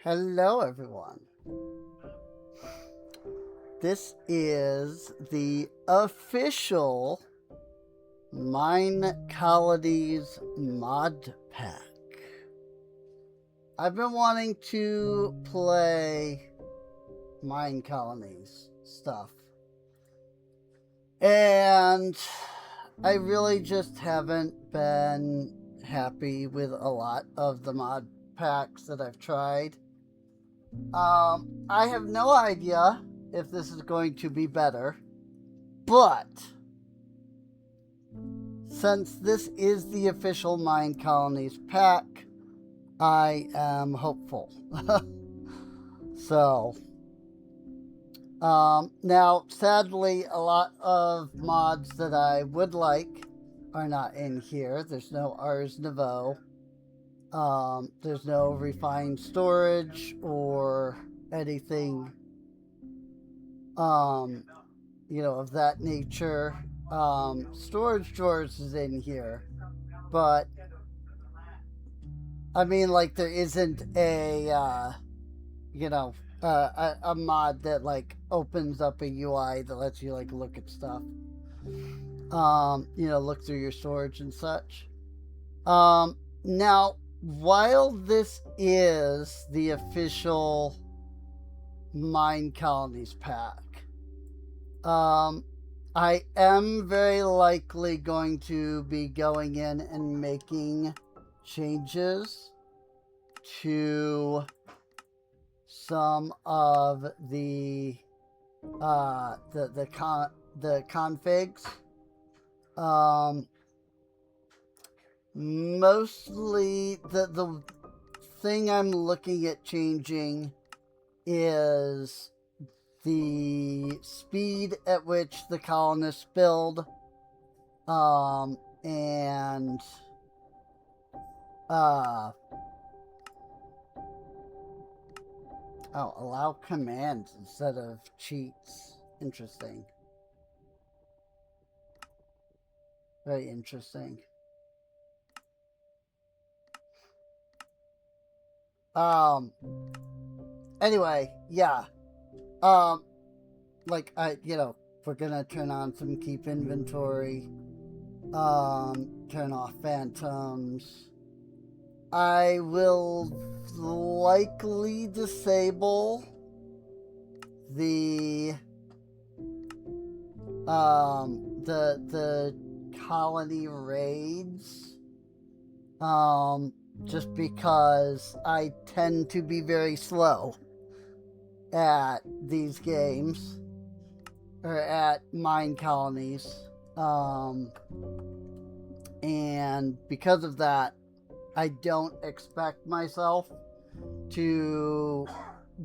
Hello, everyone. This is the official Minecolonies mod pack. I've been wanting to play Minecolonies stuff, and I really just haven't been happy with a lot of the mod packs that I've tried. I have no idea if this is going to be better, but since this is the official Minecolonies pack, I am hopeful. So, now sadly, a lot of mods that I would like are not in here. There's no Ars Nouveau. There's no refined storage or anything, of that nature. Storage drawers is in here, but I mean, like, there isn't a mod that like opens up a UI that lets you like look at stuff. Look through your storage and such. Now, while this is the official Minecolonies pack, I am very likely going to be going in and making changes to some of the configs. Mostly the thing I'm looking at changing is the speed at which the colonists build, and allow commands instead of cheats. Interesting. Very interesting. Anyway, yeah. We're gonna turn on some keep inventory, turn off phantoms. I will likely disable the colony raids, just because I tend to be very slow at these games, or at Minecolonies, and because of that, I don't expect myself to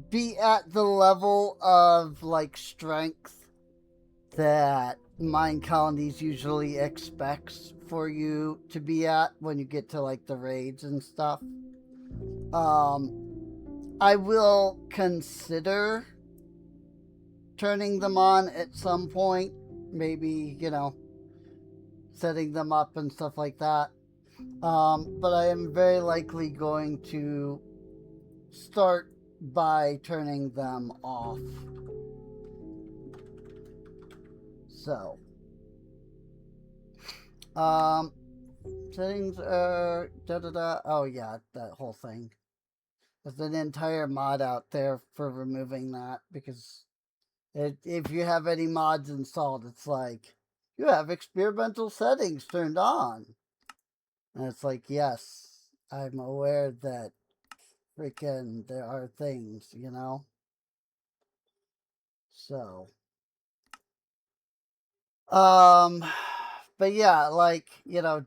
be at the level of like strength that Minecolonies usually expects for you to be at when you get to like the raids and stuff. I will consider turning them on at some point, maybe, setting them up and stuff like that. But I am very likely going to start by turning them off. So, settings are oh yeah, that whole thing. There's an entire mod out there for removing that, because if you have any mods installed, it's like, you have experimental settings turned on. And it's like, yes, I'm aware that freaking there are things, So, but yeah, like,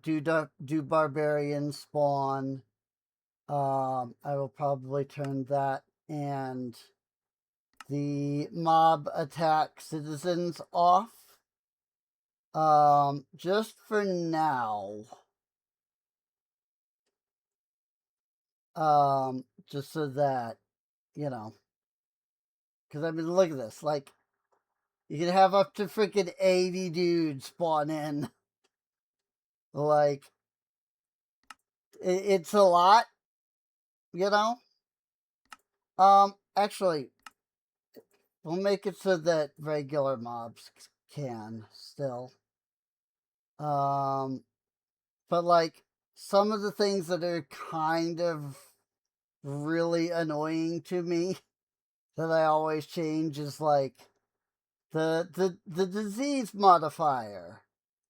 do barbarian spawn. I will probably turn that and the mob attack citizens off. Just for now. Just so that, because I mean, look at this. Like, you can have up to freaking 80 dudes spawn in. Like, it's a lot, you know? Actually, we'll make it so that regular mobs can still. But like some of the things that are kind of really annoying to me that I always change is like the disease modifier,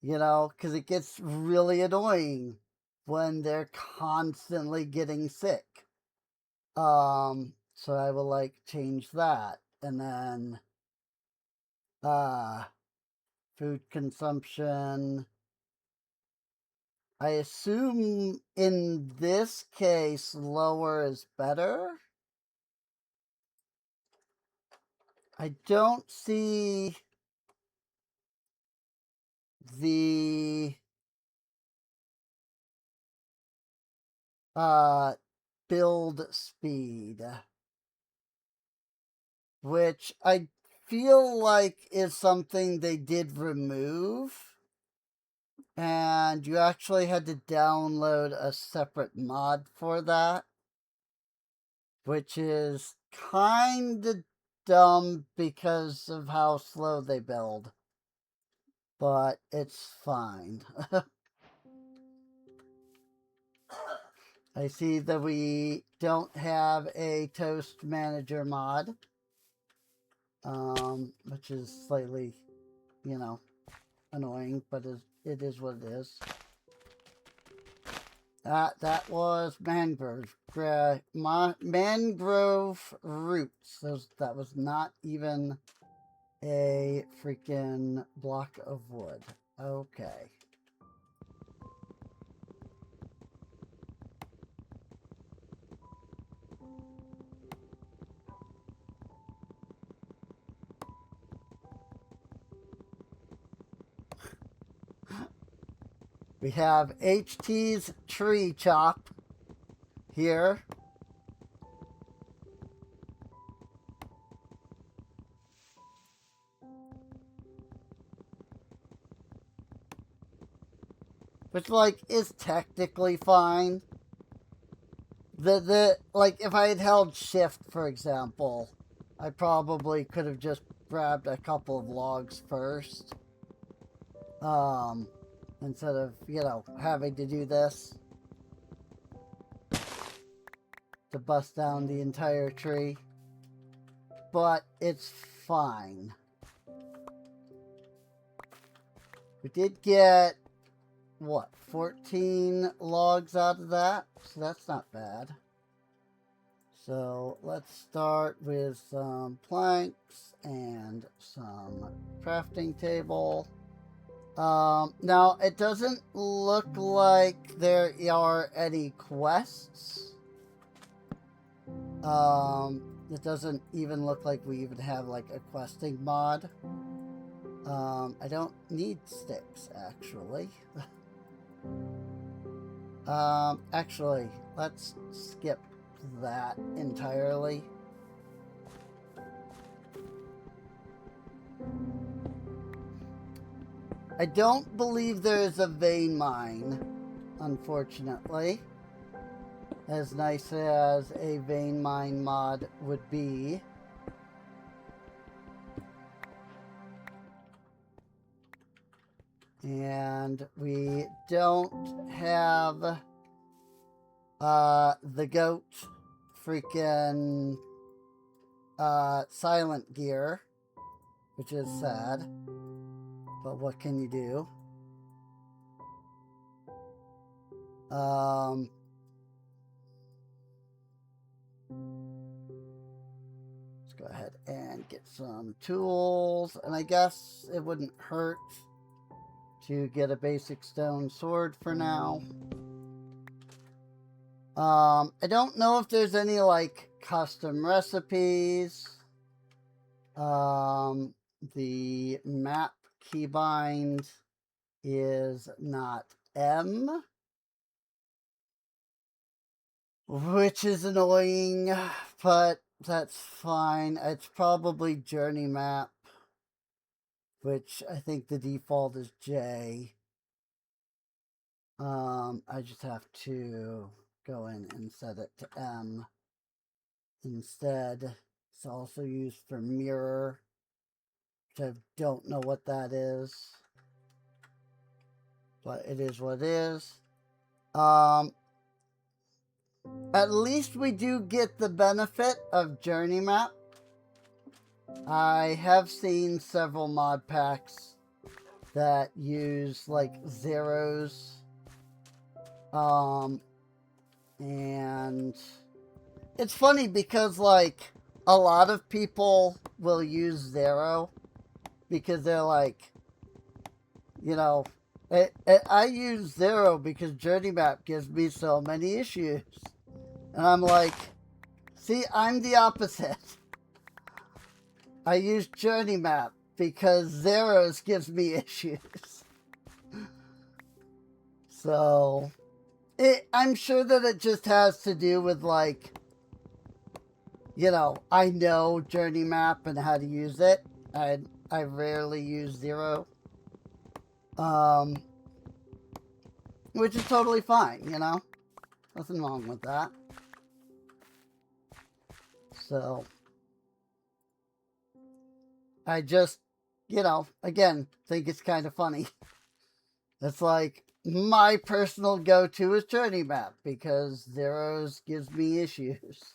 you know, because it gets really annoying when they're constantly getting sick. So I will like change that, and then uh food consumption. I assume in this case lower is better. I don't see the uh build speed, which I feel like is something they did remove, and you actually had to download a separate mod for that, which is kind of dumb because of how slow they build, but it's fine. I see that we don't have a toast manager mod, which is slightly, you know, annoying, but it is what it is. That was mangrove mangrove roots. That was not even a freaking block of wood. Okay. We have HT's tree chop here. Which, like, is technically fine. Like, if I had held shift, for example, I probably could have just grabbed a couple of logs first. Instead of, you know, having to do this to bust down the entire tree. But it's fine. We did get, what, 14 logs out of that? So that's not bad. So let's start with some planks and some crafting table. Now, it doesn't look like there are any quests. It doesn't even look like we even have like a questing mod. I don't need sticks, actually. Actually, let's skip that entirely. I don't believe there is a vein mine, unfortunately. As nice as a vein mine mod would be. And we don't have the goat freaking silent gear, which is sad. But what can you do? Let's go ahead and get some tools. And I guess it wouldn't hurt to get a basic stone sword for now. I don't know if there's any like custom recipes. The map keybind is not M, which is annoying, but that's fine. It's probably journey map, which I think the default is J. I just have to go in and set it to M. instead. It's also used for mirror, which I don't know what that is, but it is what it is. At least we do get the benefit of journey map. I have seen several mod packs that use like zeros, and it's funny because like a lot of people will use zero because they're like, you know, I use zero because journey map gives me so many issues, and I'm like, see, I'm the opposite. I use journey map because zeros gives me issues. So I'm sure that it just has to do with like, you know, I know journey map and how to use it. I rarely use zero. Which is totally fine, you know? Nothing wrong with that. So I just, you know, again, think it's kind of funny. It's like my personal go-to is journey map because zeros gives me issues.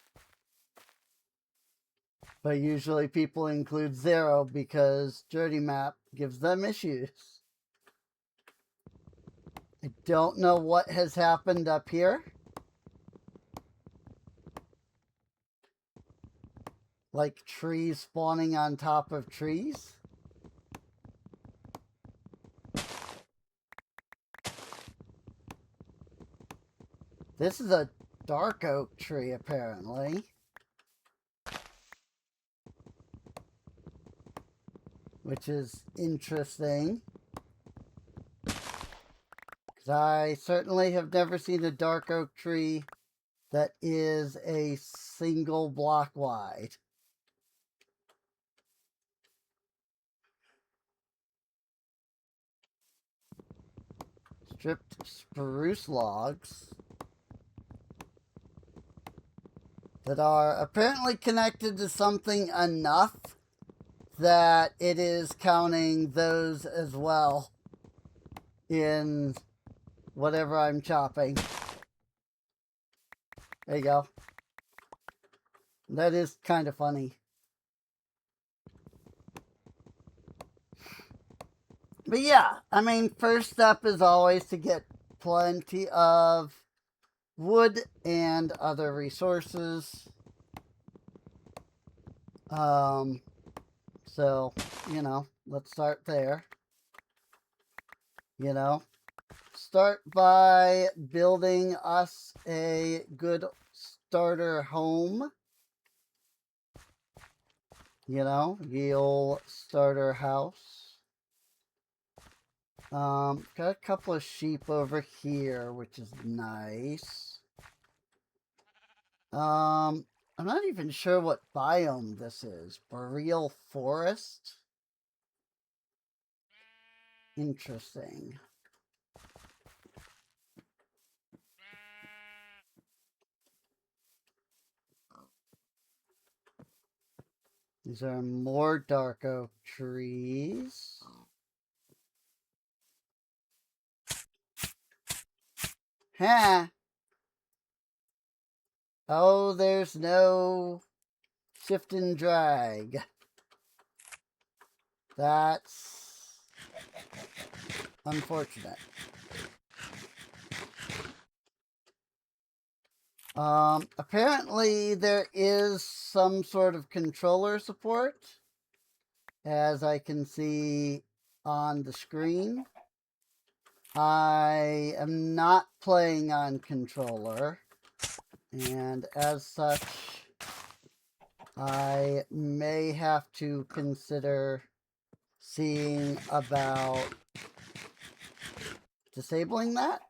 But usually people include zero because journey map gives them issues. I don't know what has happened up here. Like trees spawning on top of trees. This is a dark oak tree, apparently. Which is interesting. Because I certainly have never seen a dark oak tree that is a single block wide. Stripped spruce logs that are apparently connected to something enough that it is counting those as well in whatever I'm chopping. There you go. That is kind of funny. But yeah, I mean, first step is always to get plenty of wood and other resources. So, you know, let's start there. You know, start by building us a good starter home. You know, ye old starter house. Got a couple of sheep over here, which is nice. I'm not even sure what biome this is. Boreal forest? Interesting. These are more dark oak trees. Ha! Oh, there's no shift and drag. That's unfortunate. Apparently there is some sort of controller support, as I can see on the screen. I am not playing on controller, and as such, I may have to consider seeing about disabling that.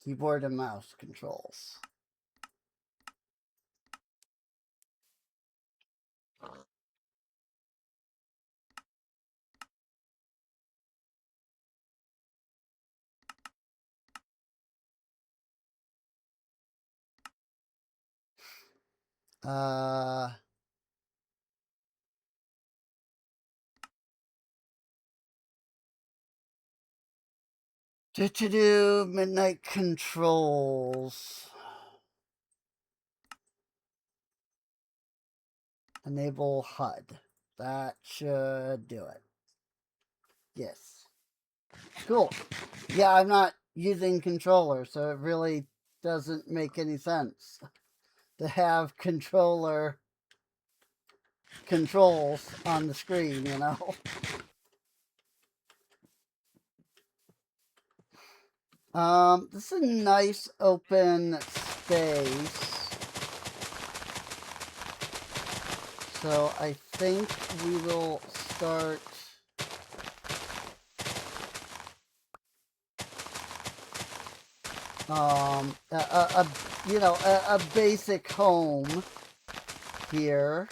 Keyboard and mouse controls. Midnight controls. Enable HUD. That should do it. Yes. Cool. Yeah, I'm not using controller, so it really doesn't make any sense to have controller controls on the screen, you know? This is a nice open space. So I think we will start a basic home here.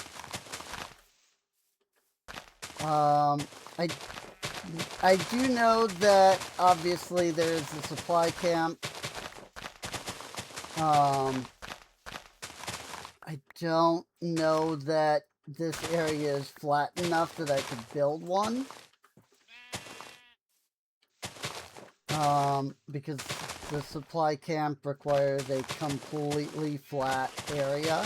I do know that obviously there's a supply camp. I don't know that this area is flat enough that I could build one. Because the supply camp requires a completely flat area.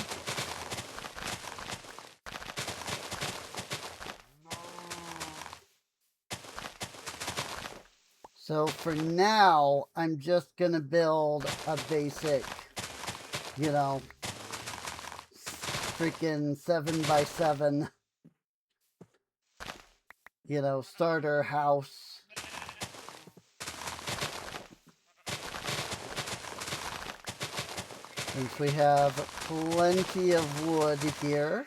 So for now, I'm just gonna build a basic, you know, freaking 7x7, you know, starter house. Since we have plenty of wood here.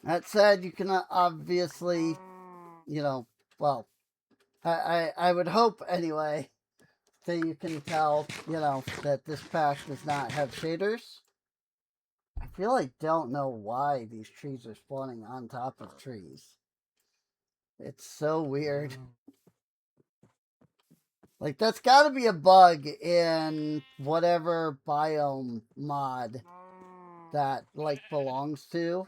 That said, you can obviously, you know, well, I would hope anyway that you can tell, you know, that this pack does not have shaders. I feel like don't know why these trees are spawning on top of trees. It's so weird. Like, that's gotta be a bug in whatever biome mod that, like, belongs to.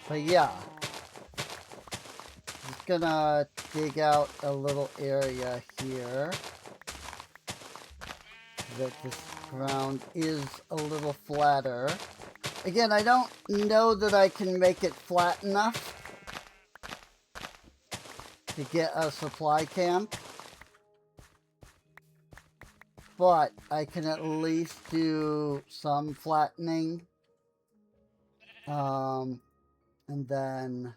But yeah. Just gonna dig out a little area here. That this ground is a little flatter. Again, I don't know that I can make it flat enough to get a supply camp. But I can at least do some flattening. And then,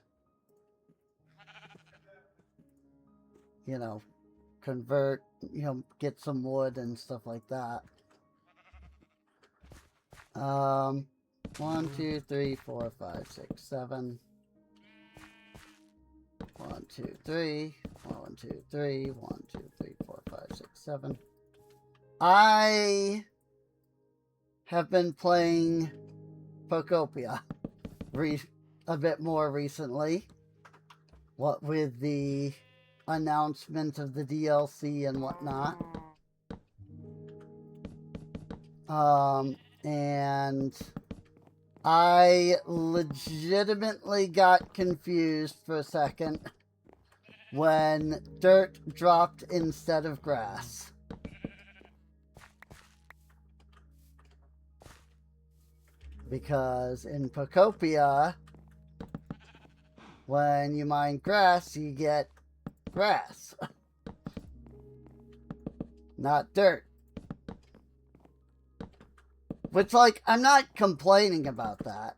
you know, convert, you know, get some wood and stuff like that. 1, 2, 3, 4, 5, 6, 7. 1, 2, 3. 1, 2, 3. 1, 2, 3, 4, 5, 6, 7. I have been playing Pokopia a bit more recently. What with the announcement of the DLC and whatnot. And I legitimately got confused for a second when dirt dropped instead of grass. Because in Pokopia, when you mine grass, you get grass. Not dirt. Which, like, I'm not complaining about that.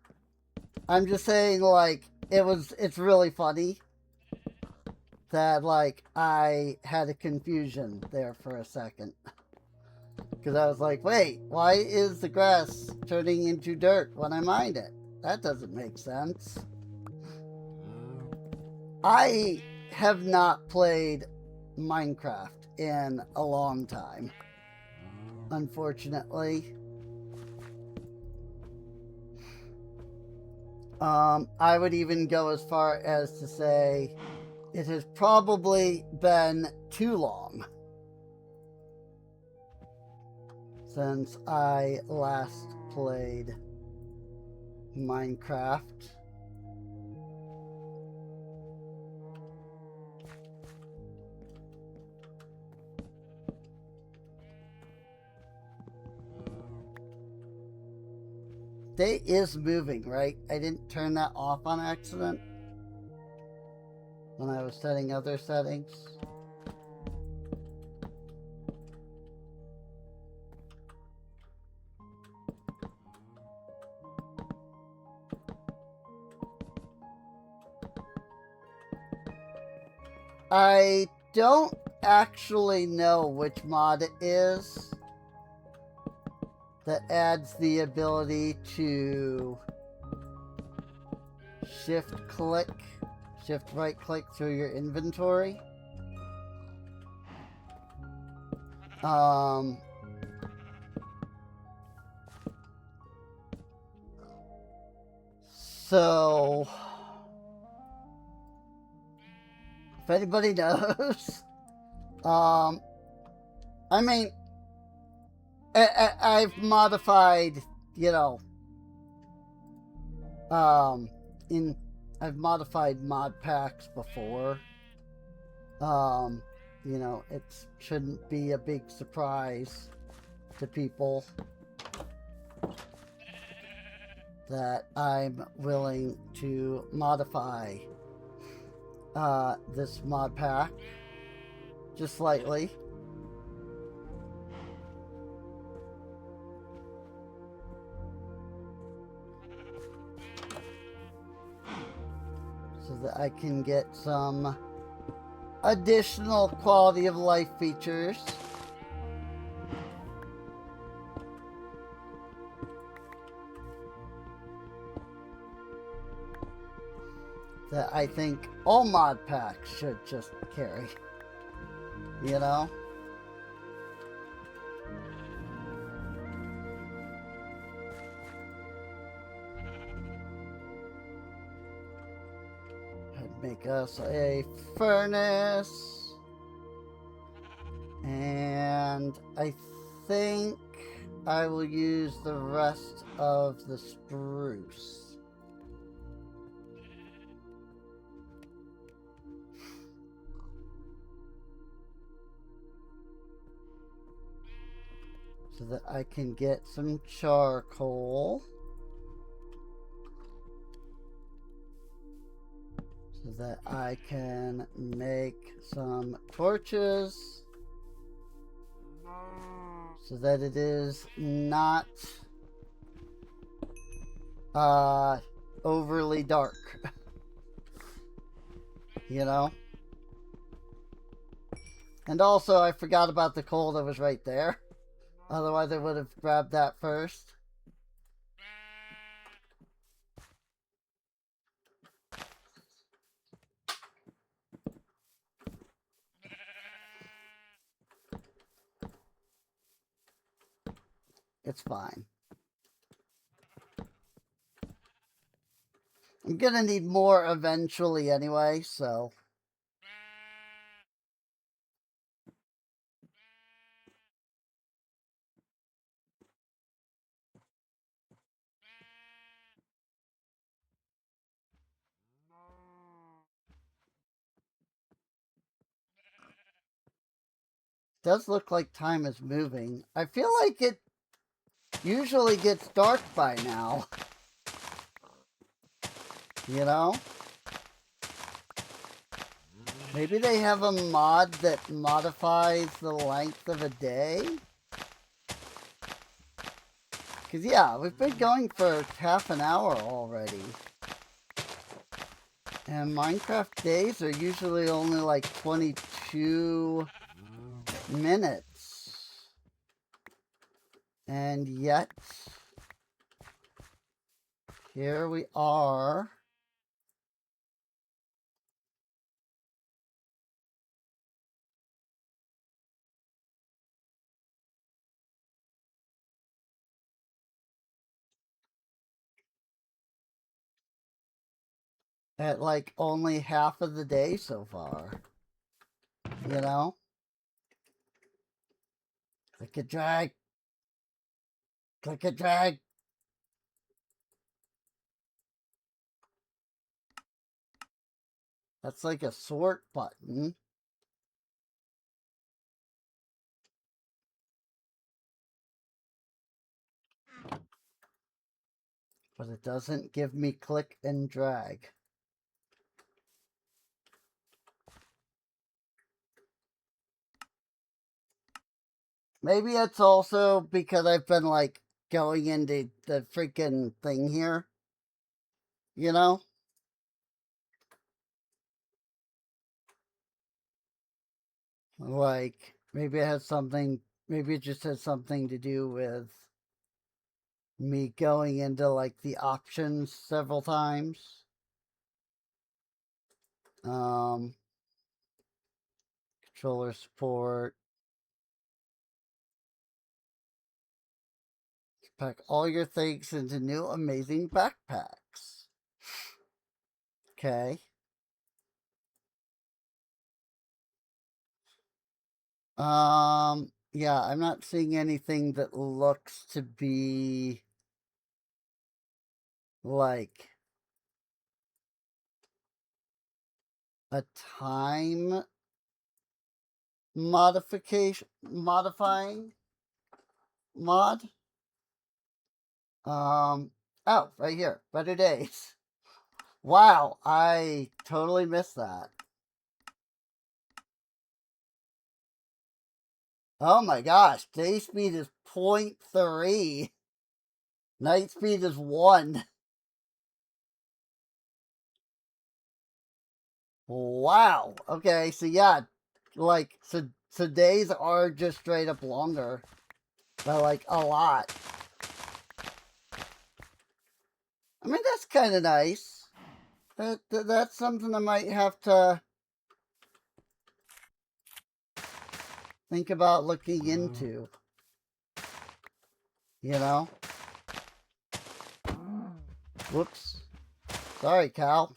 I'm just saying, like, it's really funny that, like, I had a confusion there for a second. Because I was like, wait, why is the grass turning into dirt when I mined it? That doesn't make sense. I have not played Minecraft in a long time, unfortunately. I would even go as far as to say it has probably been too long since I last played Minecraft. Day is moving, right? I didn't turn that off on accident when I was setting other settings. I don't actually know which mod it is that adds the ability to shift right click through your inventory. So if anybody knows, I mean, I've modified, you know, I've modified mod packs before. You know, it shouldn't be a big surprise to people that I'm willing to modify this mod pack just slightly. So that I can get some additional quality of life features. That I think all mod packs should just carry. You know? I'd make us a furnace. And I think I will use the rest of the spruce. So that I can get some charcoal. So that I can make some torches. So that it is not overly dark. You know? And also I forgot about the coal that was right there. Otherwise I would have grabbed that first. It's fine. I'm gonna need more eventually anyway, so. Does look like time is moving. I feel like it usually gets dark by now. You know? Maybe they have a mod that modifies the length of a day? Because, yeah, we've been going for half an hour already. And Minecraft days are usually only like 22 minutes. And yet, here we are. At like only half of the day so far. You know? Click and drag. Click and drag. That's like a sort button. But it doesn't give me click and drag. Maybe it's also because I've been like going into the freaking thing here. You know? Like, maybe it has something, maybe it just has something to do with me going into like the options several times. Controller support. Pack all your things into new amazing backpacks. Okay. Yeah, I'm not seeing anything that looks to be like a time modifying mod. Oh, right here. Better days. Wow, I totally missed that. Oh my gosh, day speed is 0.3. Night speed is 1. Wow. Okay, so yeah, like so days are just straight up longer by like a lot. I mean, that's kind of nice. That's something I might have to think about looking into. You know? Whoops. Sorry, Cal.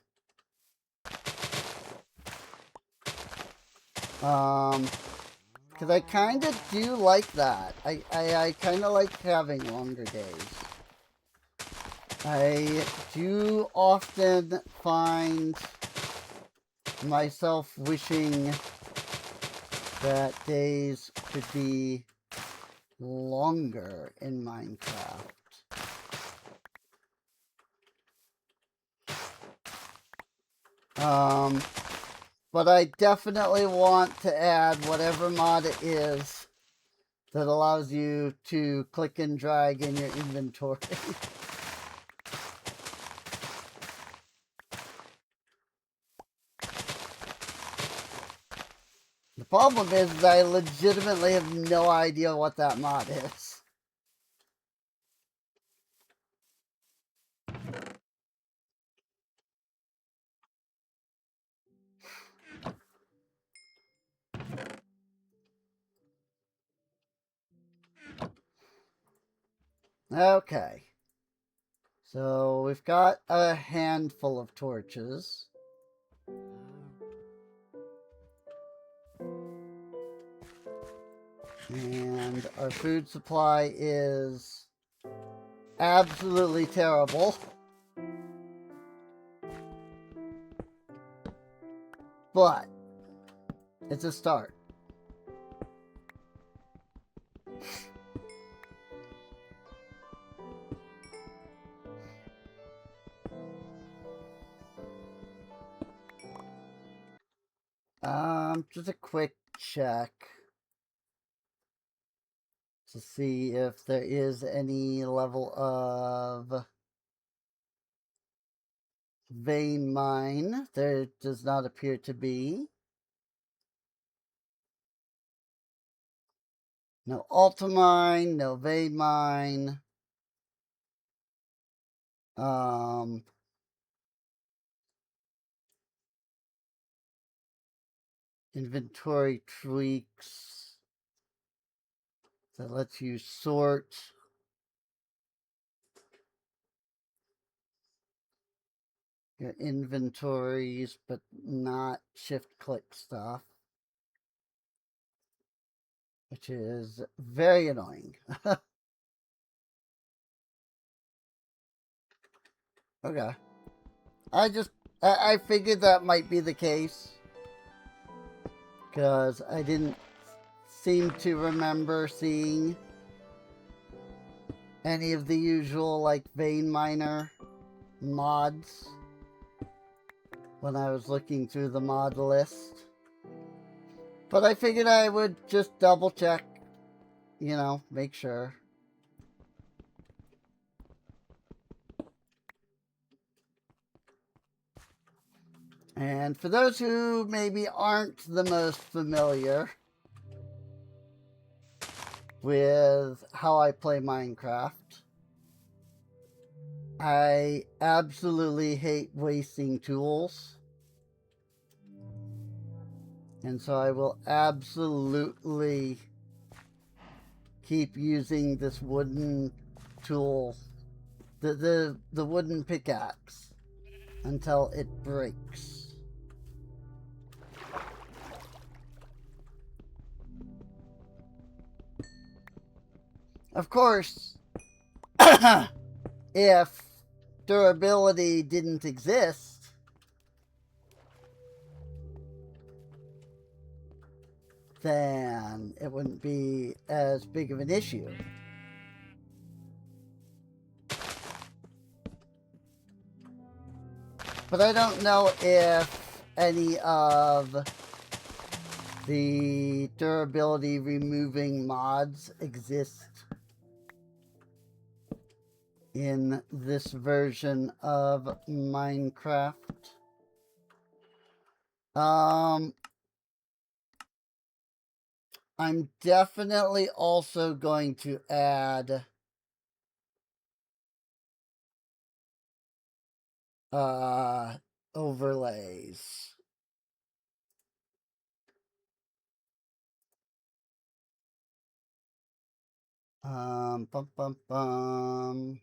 Because I kind of do like that. I kind of like having longer days. I do often find myself wishing that days could be longer in Minecraft. But I definitely want to add whatever mod it is that allows you to click and drag in your inventory. The problem is that I legitimately have no idea what that mod is. Okay. So we've got a handful of torches. And our food supply is absolutely terrible. But it's a start. Just a quick check to see if there is any level of vein mine. There does not appear to be. No ultramine, no vein mine. Inventory tweaks that lets you sort your inventories, but not shift click stuff, which is very annoying. Okay. I figured that might be the case, because I didn't seem to remember seeing any of the usual, like, vein miner mods when I was looking through the mod list. But I figured I would just double check, you know, make sure. And for those who maybe aren't the most familiar with how I play Minecraft, I absolutely hate wasting tools. And so I will absolutely keep using this wooden tool, the wooden pickaxe, until it breaks. Of course, if durability didn't exist, then it wouldn't be as big of an issue. But I don't know if any of the durability removing mods exist in this version of Minecraft. I'm definitely also going to add overlays. Bum, bum, bum.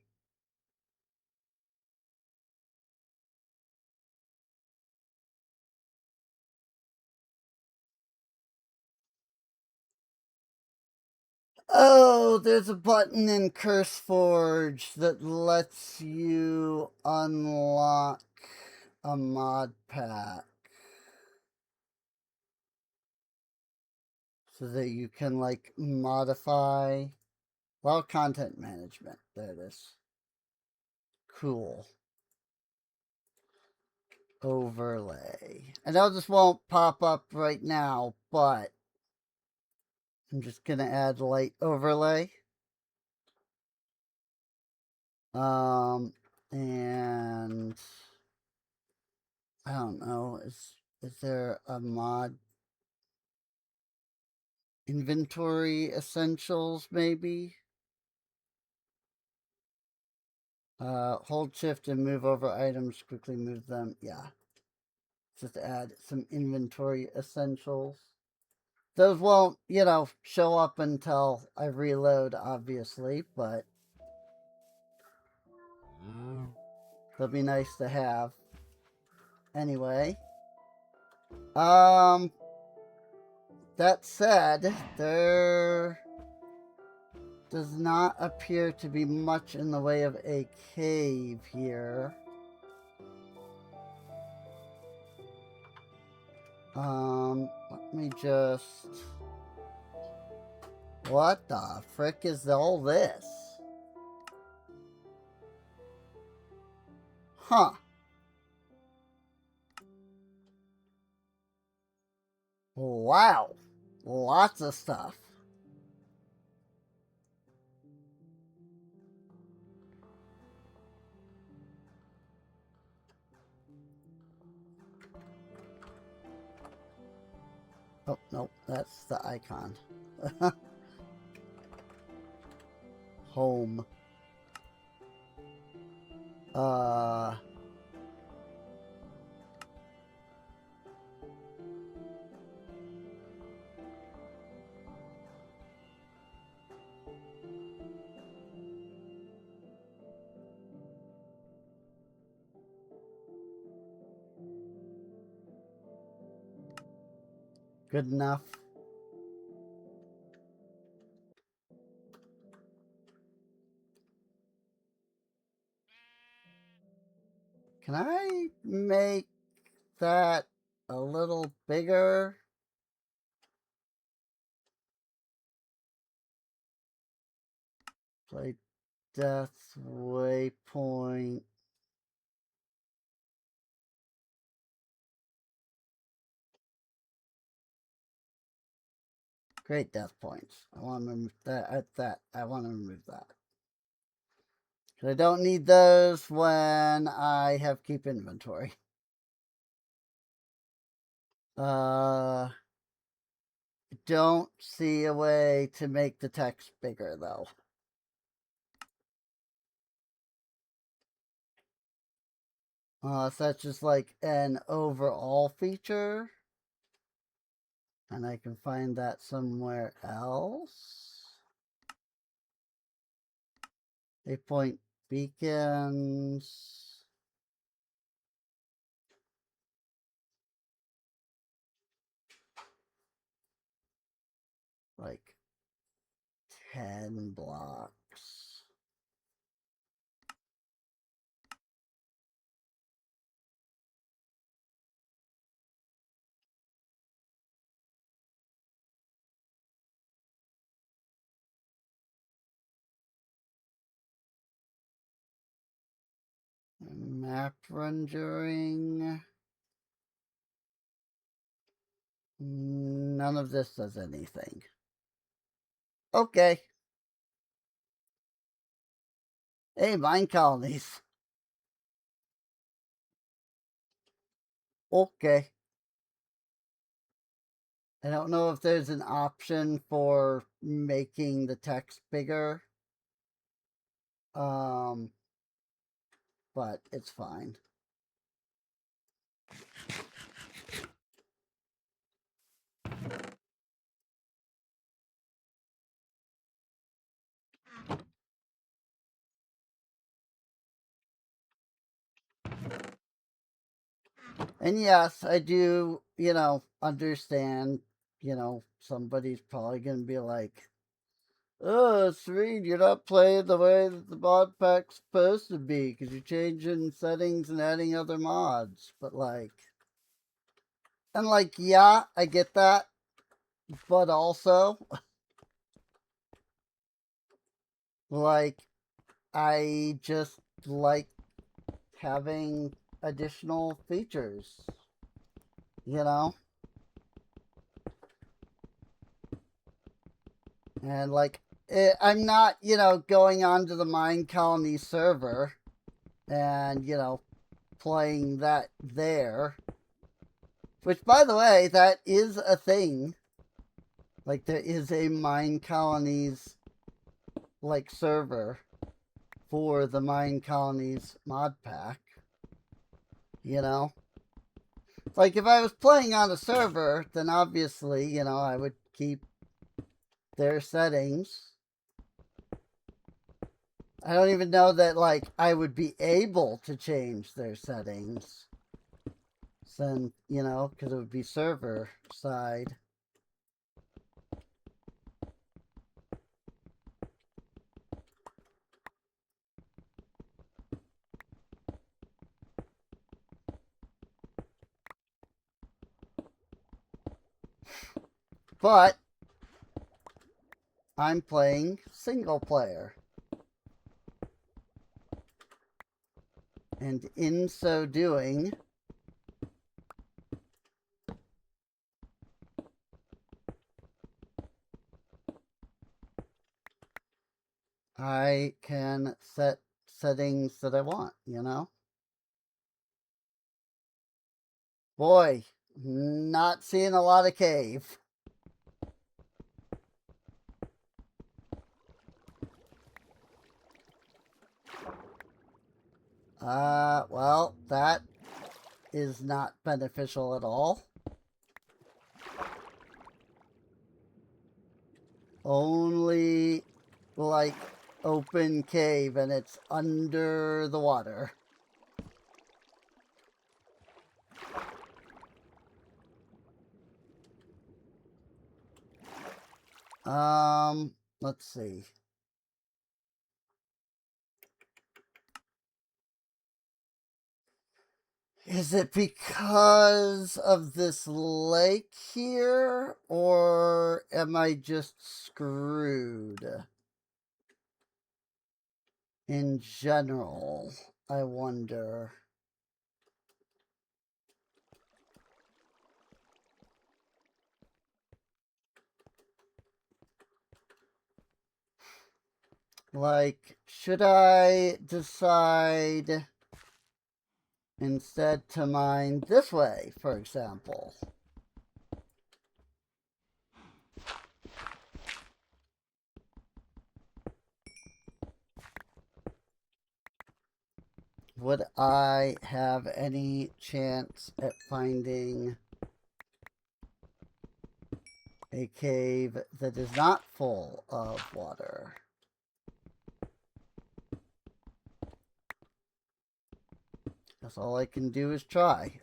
Oh, there's a button in CurseForge that lets you unlock a mod pack so that you can, like, modify, well, content management. There it is. Cool. Overlay. I know this won't pop up right now, but I'm just gonna add light overlay. And I don't know, is there a mod? Inventory essentials, maybe? Hold shift and move over items, quickly move them. Yeah. Just add some inventory essentials. Those won't, you know, show up until I reload, obviously, but they'll be nice to have. Anyway. That said, there does not appear to be much in the way of a cave here. Let me just... What the frick is all this? Huh. Wow. Lots of stuff. Oh, no, that's the icon. Home. Good enough. Can I make that a little bigger? Play Death Waypoint. Great death points. I want to remove that. I want to remove that. I don't need those when I have keep inventory. Don't see a way to make the text bigger though. So that's just like an overall feature. And I can find that somewhere else. 8-point beacons. Like 10 blocks. Map rendering. None of this does anything. Okay. Hey, Minecolonies. Okay. I don't know if there's an option for making the text bigger. But it's fine. And yes, I do, understand, somebody's probably going to be like, oh, Serene, you're not playing the way that the mod pack's supposed to be because you're changing settings and adding other mods. But yeah, I get that. But also, I just like having additional features, And I'm not, going onto the Minecolony server and, playing that there. Which, by the way, that is a thing. Like, there is a Minecolonies, server for the Minecolonies mod pack. Like, if I was playing on a server, then obviously, I would keep their settings. I don't even know that, I would be able to change their settings. Since, because it would be server side. But I'm playing single player. And in so doing, I can set settings that I want, Boy, Not seeing a lot of cave. Well, that is not beneficial at all. Only like open cave and it's under the water. Let's see. Is it because of this lake here, or am I just screwed? In general, I wonder. Like, should I decide instead to mine this way, for example? Would I have any chance at finding a cave that is not full of water? That's all I can do is try.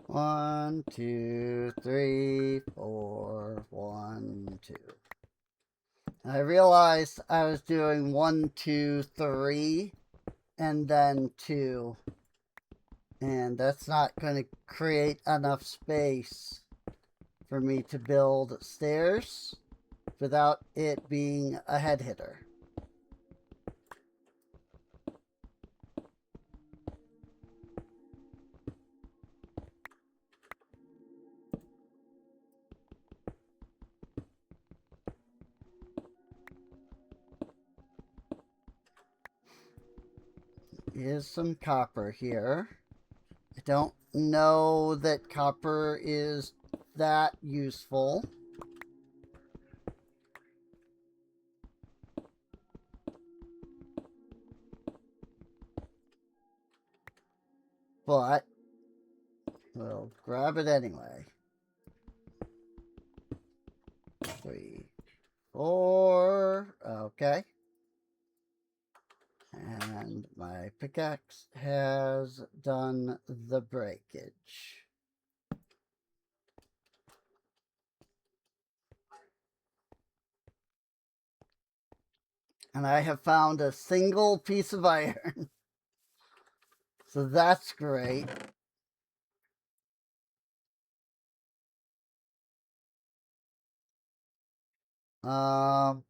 1, 2, 3, 4, 1, 2. I realized I was doing 1, 2, 3, and then 2. And that's not going to create enough space for me to build stairs without it being a head hitter. Is some copper here. I don't know that copper is that useful. But we'll grab it anyway. 3, 4. Okay. And my pickaxe has done the breakage. And I have found a single piece of iron. So that's great. Um,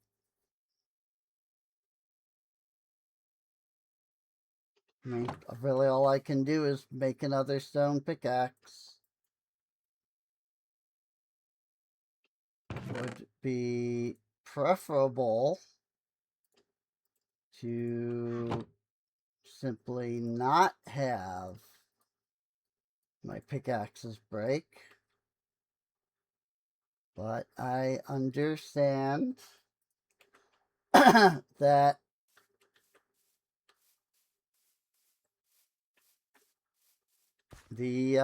I mean, really all I can do is make another stone pickaxe. Would be preferable to simply not have my pickaxes break. But I understand that the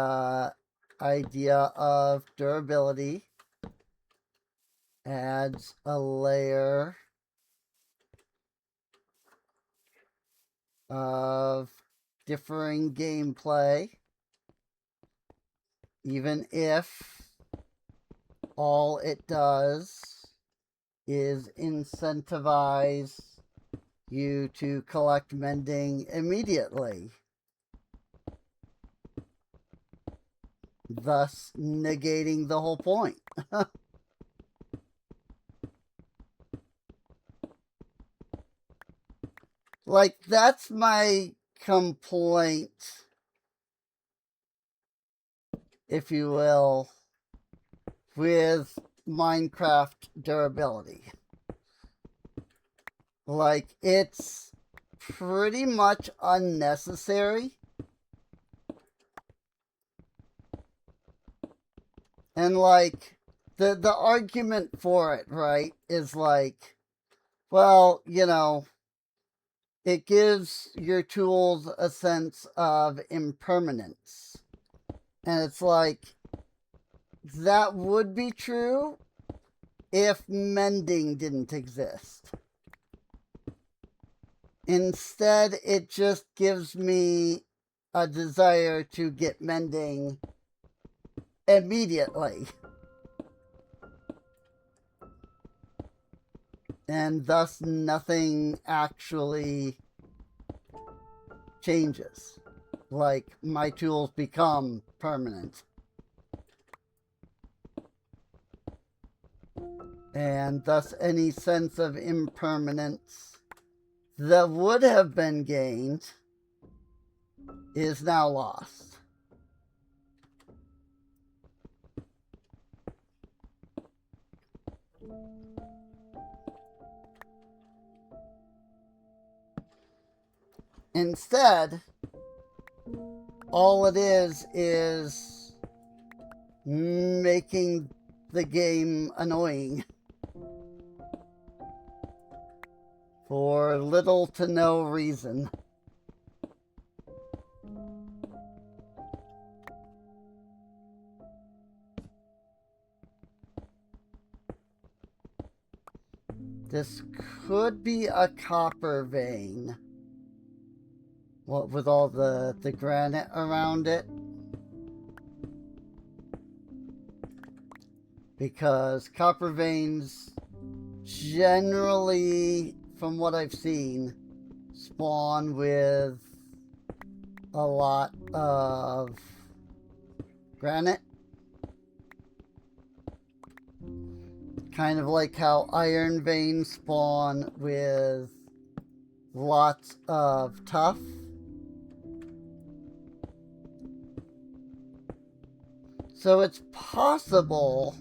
idea of durability adds a layer of differing gameplay, even if all it does is incentivize you to collect mending immediately, thus negating the whole point. Like, that's my complaint if you will, with Minecraft durability. Like, it's pretty much unnecessary. And like, the argument for it, right, is like, well, you know, it gives your tools a sense of impermanence. And it's like, that would be true if mending didn't exist. Instead, it just gives me a desire to get mending immediately. And thus nothing actually changes. Like, my tools become permanent. And thus any sense of impermanence that would have been gained is now lost. Instead, all it is making the game annoying for little to no reason. This could be a copper vein. What with all the granite around it. Because copper veins generally, from what I've seen, spawn with a lot of granite. Kind of like how iron veins spawn with lots of tuff. So it's possible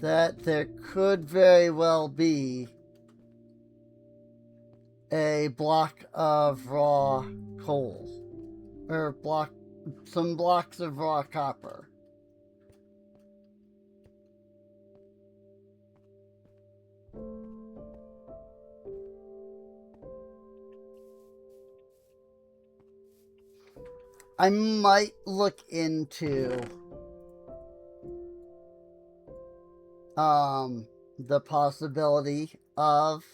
that there could very well be a block of raw coal, or some blocks of raw copper. I might look into the possibility of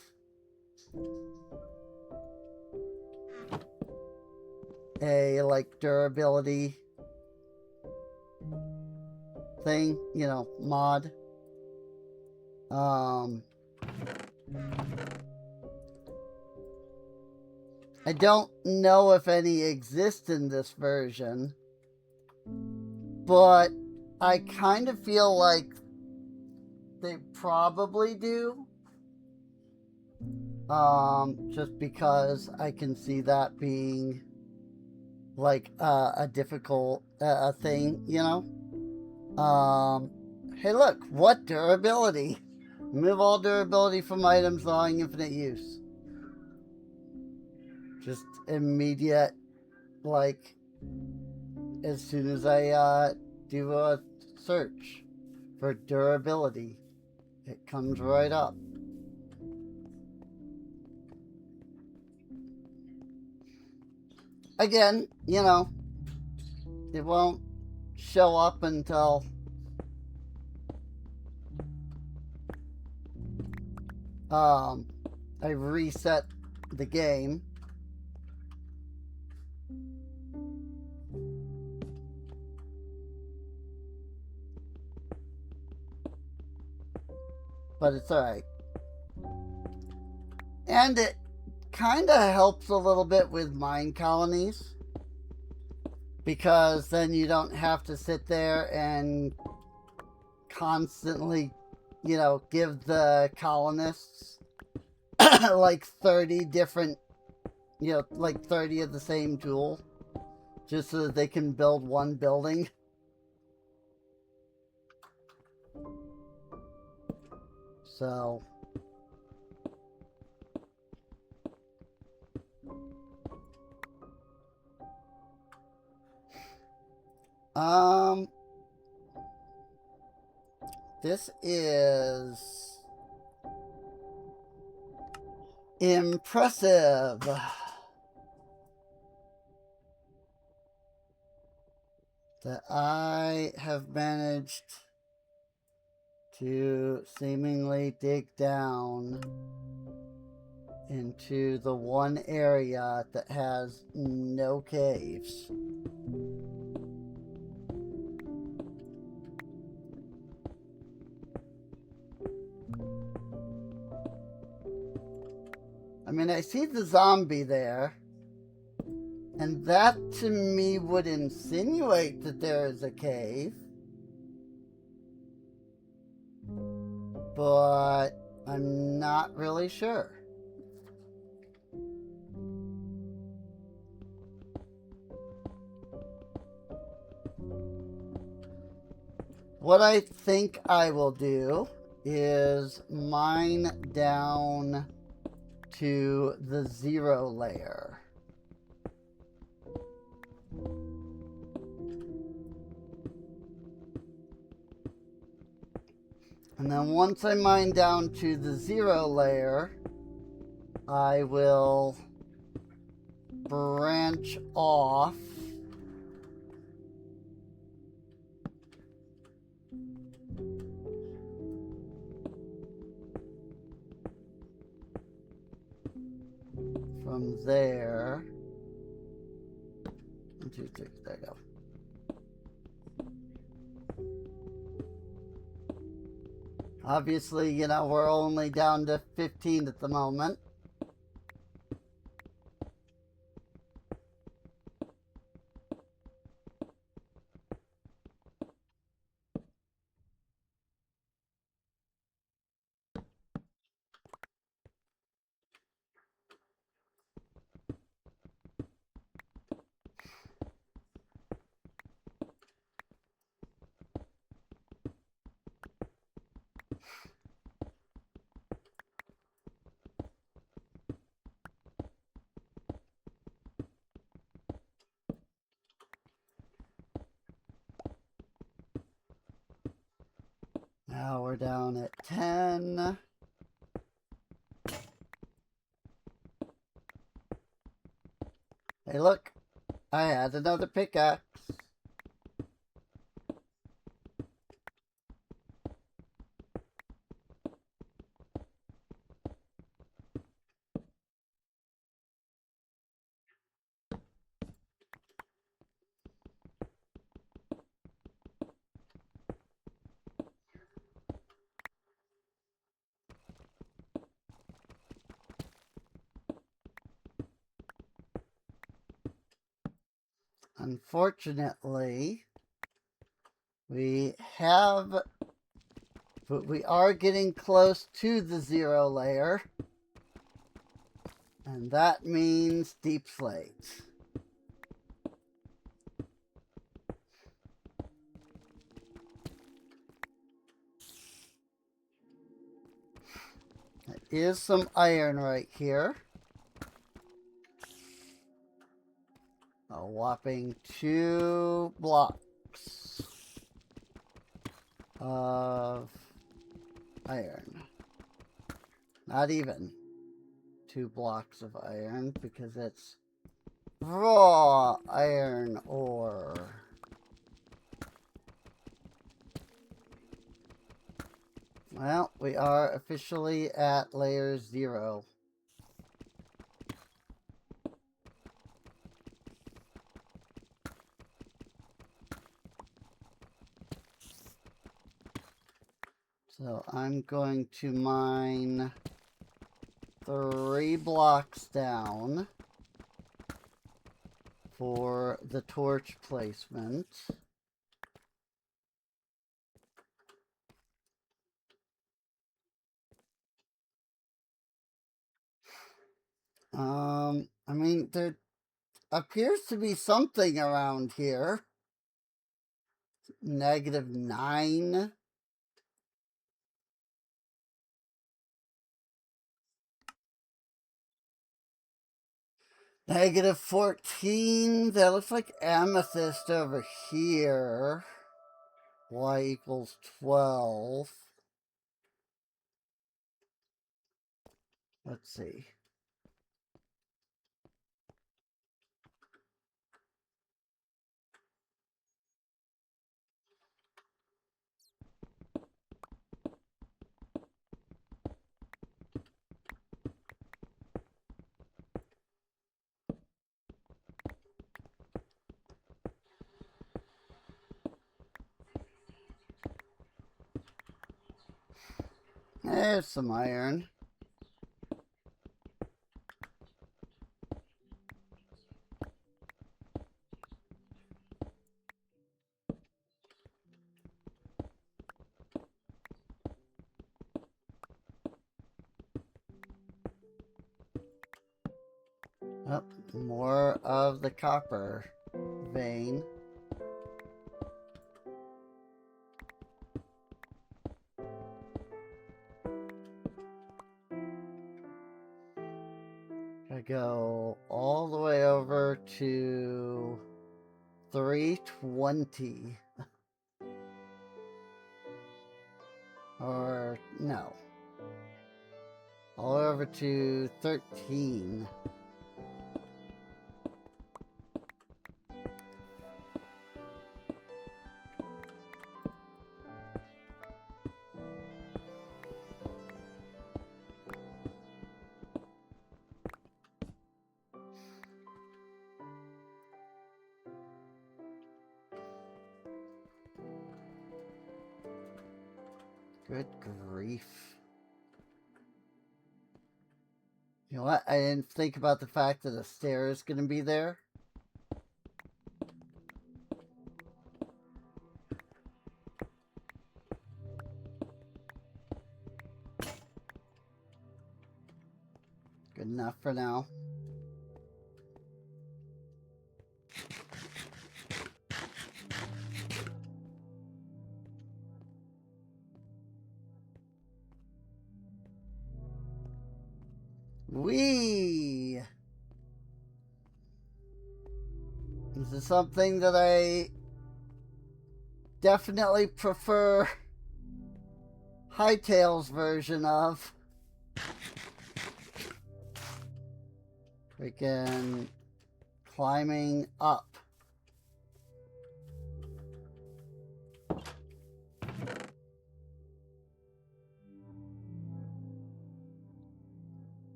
a like durability thing, you know, mod. I don't know if any exist in this version, but I kind of feel like they probably do. Just because I can see that being like a difficult thing, you know? Hey look, what durability? Remove all durability from items allowing infinite use. Just immediate, like, as soon as I do a search for durability, it comes right up. Again, you know, it won't show up until I reset the game. But it's alright. And it kind of helps a little bit with Minecolonies, because then you don't have to sit there and constantly, you know, give the colonists like 30 different you know, like 30 of the same jewel, just so that they can build one building. So, this is impressive. That I have managed to seemingly dig down into the one area that has no caves. I mean, I see the zombie there, and that to me would insinuate that there is a cave. But I'm not really sure. What I think I will do is mine down to the 0 layer. And then once I mine down to the 0 layer, I will branch off from there. 1, 2, 3, there you go. Obviously, you know, we're only down to 15 at the moment. Now we're down at 10. Hey, look, I had another pickaxe. Unfortunately, we are getting close to the 0 layer, and that means deep slate. There is some iron right here. A whopping 2 blocks of iron. Not even 2 blocks of iron, because it's raw iron ore. Well, we are officially at layer 0. So I'm going to mine 3 blocks down for the torch placement. I mean, there appears to be something around here. -9. -14. That looks like amethyst over here. Y = 12. Let's see. There's some iron. Oh, more of the copper vein. I go all the way over to 320. Or no. All the way over to 13. Good grief. You know what? I didn't think about the fact that a stair is going to be there. Good enough for now. Whee! This is something that I definitely prefer Hightail's version of. Freaking climbing up.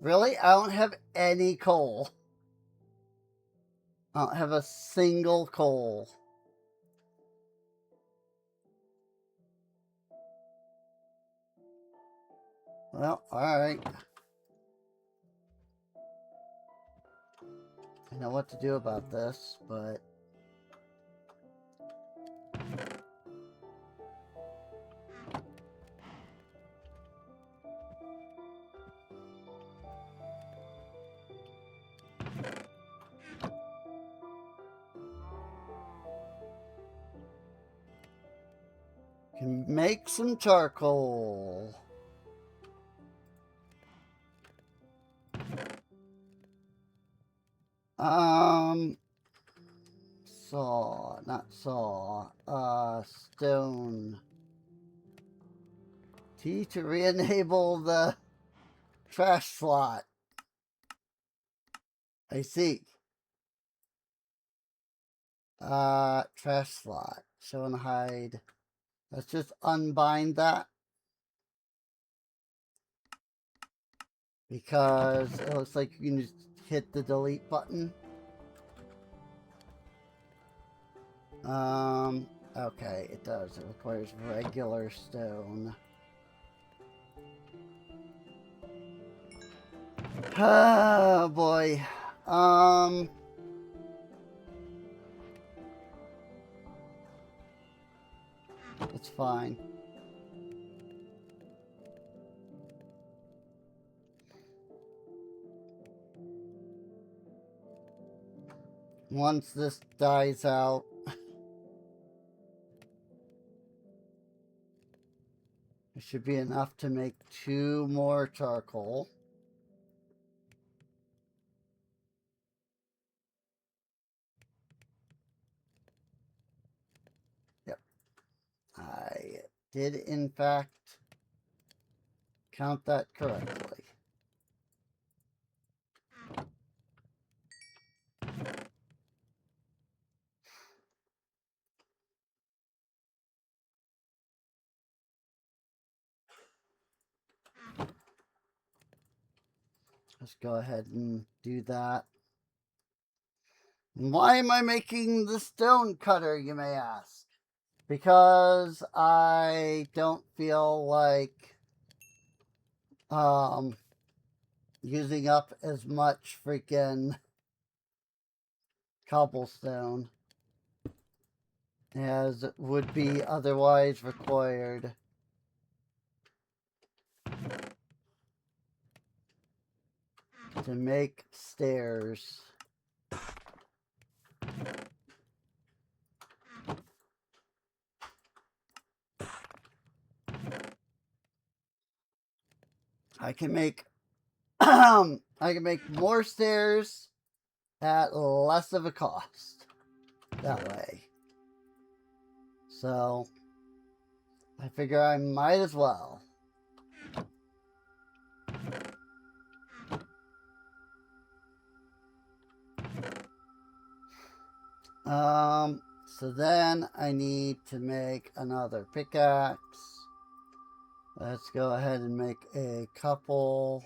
Really? I don't have any coal. I don't have a single coal. Well, alright. I know what to do about this, but... can make some charcoal. Saw, not saw, stone. T to re-enable the trash slot. I see. Trash slot. Show and hide. Let's just unbind that. Because it looks like you can just hit the delete button. Okay, it does. It requires regular stone. Oh boy. It's fine. Once this dies out, it should be enough to make 2 more charcoal. Yep. I did, in fact, count that correctly. Let's go ahead and do that. Why am I making the stone cutter, you may ask? Because I don't feel like using up as much freaking cobblestone as would be otherwise required. To make stairs. I can make I can make more stairs at less of a cost that way. So I figure I might as well. So then I need to make another pickaxe. Let's go ahead and make a couple.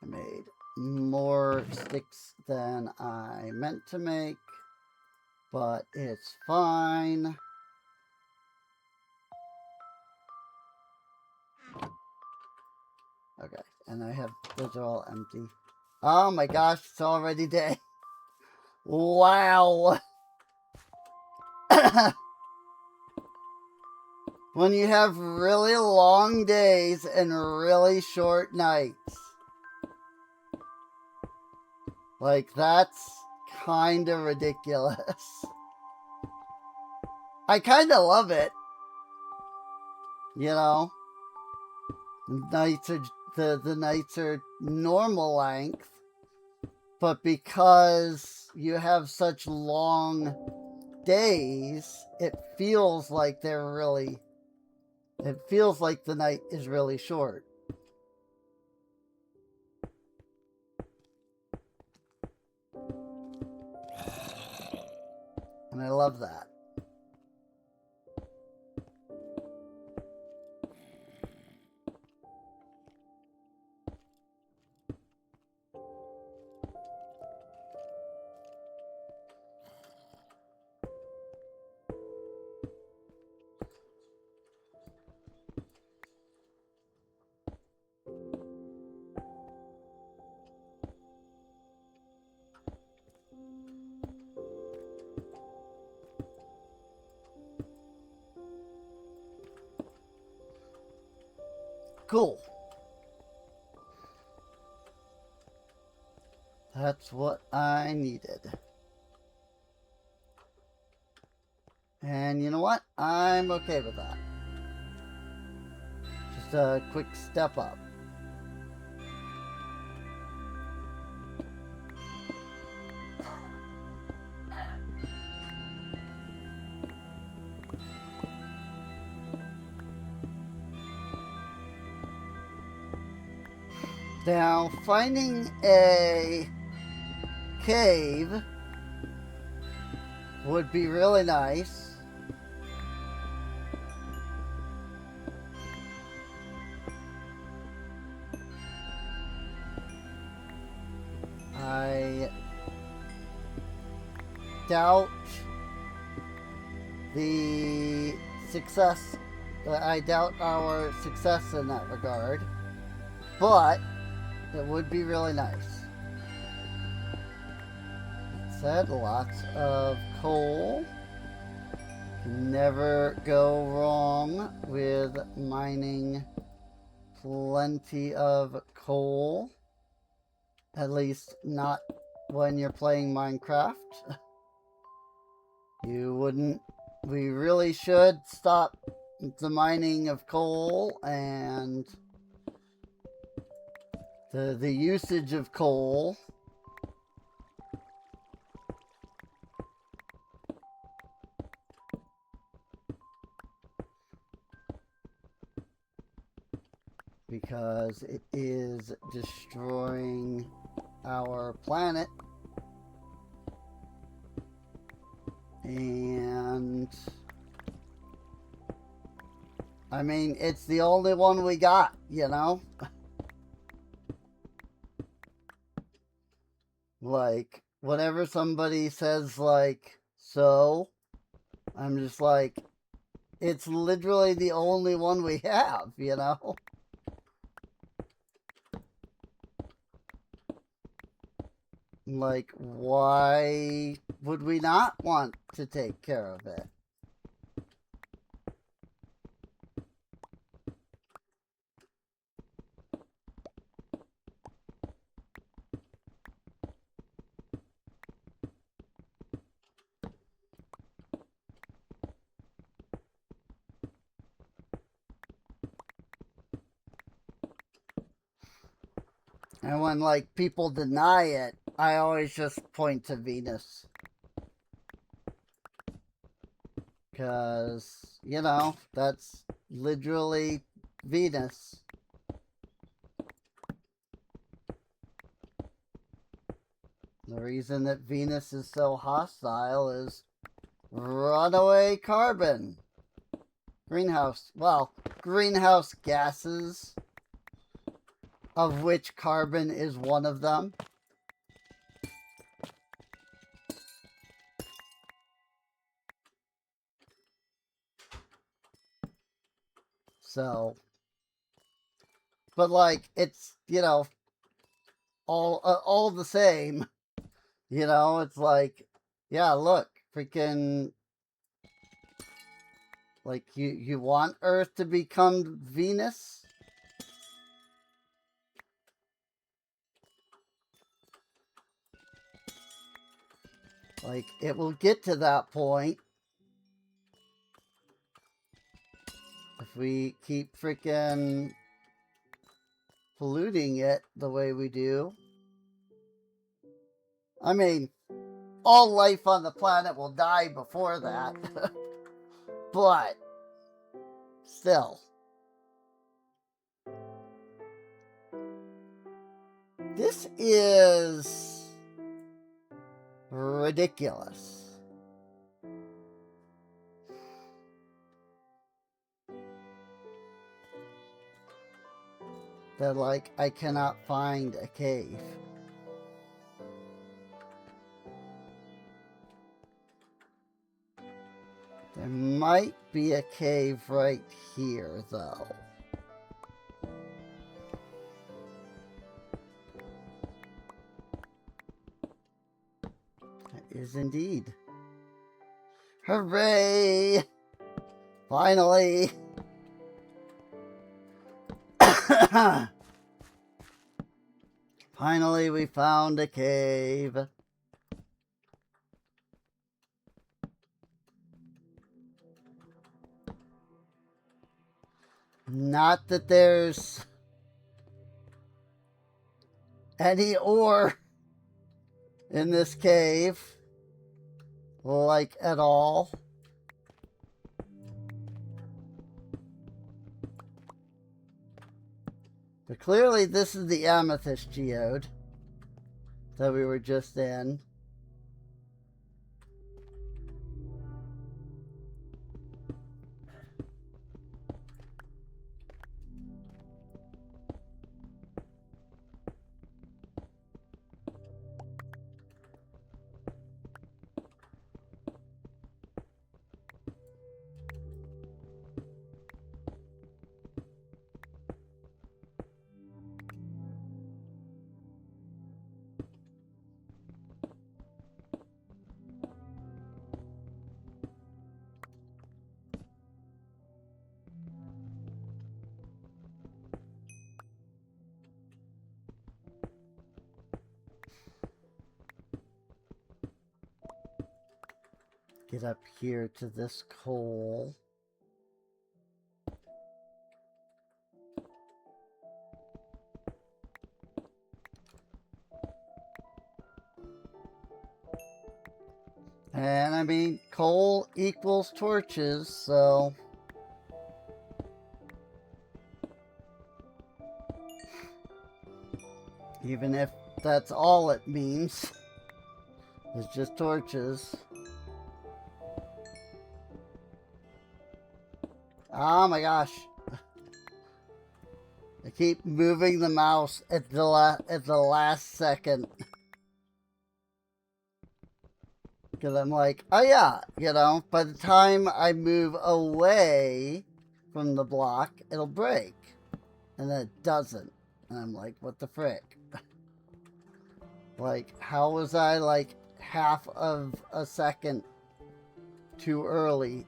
I made more sticks than I meant to make, but it's fine. Okay, and I have, those are all empty. Oh my gosh, it's already day. Wow. When you have really long days and really short nights. Like, that's kind of ridiculous. I kind of love it. You know? Nights are, the nights are normal length. But because you have such long days, it feels like they're really... It feels like the night is really short. And I love that. Cool. That's what I needed. And you know what? I'm okay with that. Just a quick step up. Now, finding a cave would be really nice. I doubt the success, I doubt our success in that regard, but it would be really nice. It said lots of coal. Can never go wrong with mining plenty of coal. At least not when you're playing Minecraft. You wouldn't. We really should stop the mining of coal and the usage of coal. Because it is destroying our planet. And I mean, it's the only one we got, you know? Like, whenever somebody says, like, so, I'm just like, it's literally the only one we have, you know? Like, why would we not want to take care of it? And when, like, people deny it, I always just point to Venus. Because, you know, that's literally Venus. The reason that Venus is so hostile is runaway carbon. Greenhouse gases, of which carbon is one of them. So, but like, it's, you know, all the same, you know, it's like, yeah, look, freaking, like, you want Earth to become Venus? Like, it will get to that point if we keep freaking polluting it the way we do. I mean, all life on the planet will die before that. But still, this is ridiculous. That, like, I cannot find a cave. There might be a cave right here, though. That is indeed. Hooray! Finally! Finally, we found a cave. Not that there's any ore in this cave, like, at all. But clearly this is the amethyst geode that we were just in. get up here to this coal. And I mean, coal equals torches, so... even if that's all it means, it's just torches. Oh my gosh. I keep moving the mouse at the last second. Because I'm like, oh yeah, you know, by the time I move away from the block, it'll break. And then it doesn't. And I'm like, what the frick? Like, how was I like half of a second too early?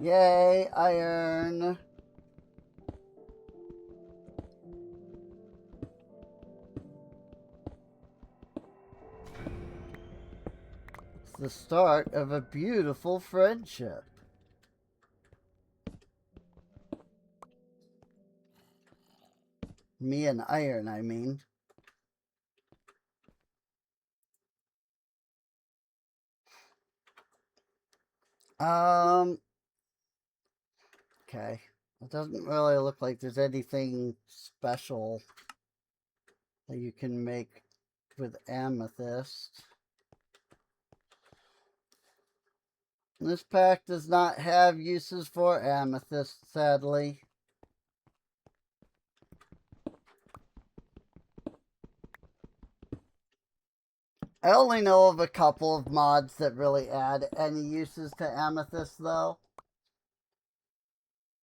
Yay, iron. It's the start of a beautiful friendship. Me and iron, I mean. Okay. It doesn't really look like there's anything special that you can make with amethyst. This pack does not have uses for amethyst, sadly. I only know of a couple of mods that really add any uses to amethyst, though.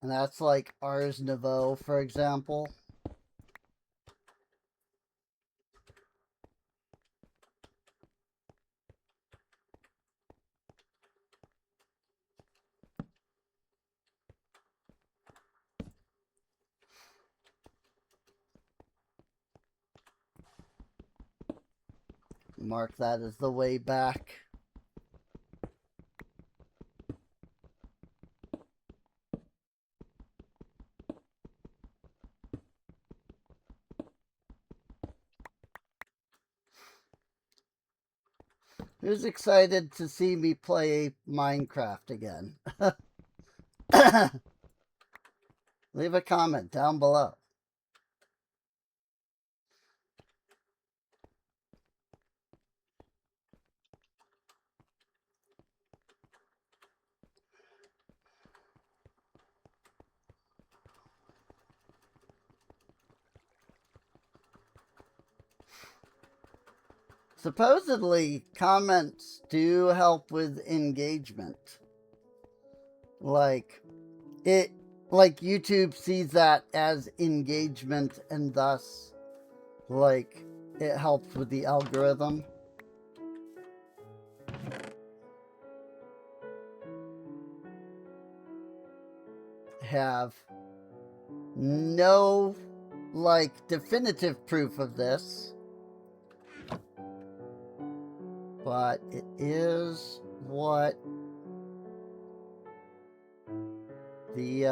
And that's like Ars Nouveau, for example. Mark that as the way back. Who's excited to see me play Minecraft again? Leave a comment down below. Supposedly, comments do help with engagement. Like YouTube sees that as engagement, and thus, like, it helps with the algorithm. Have no, like, definitive proof of this, but it is what the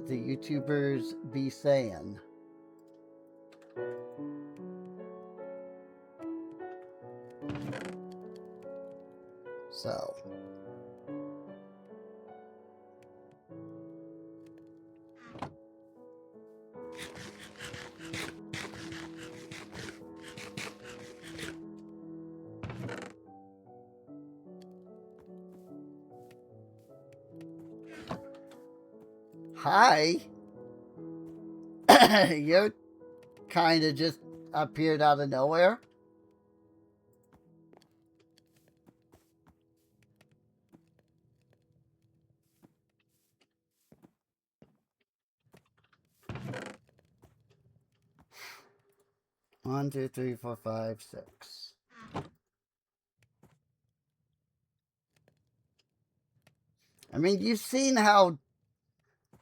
YouTubers be saying. So hi. You kind of just appeared out of nowhere. 1, 2, 3, 4, 5, 6. I mean, you've seen how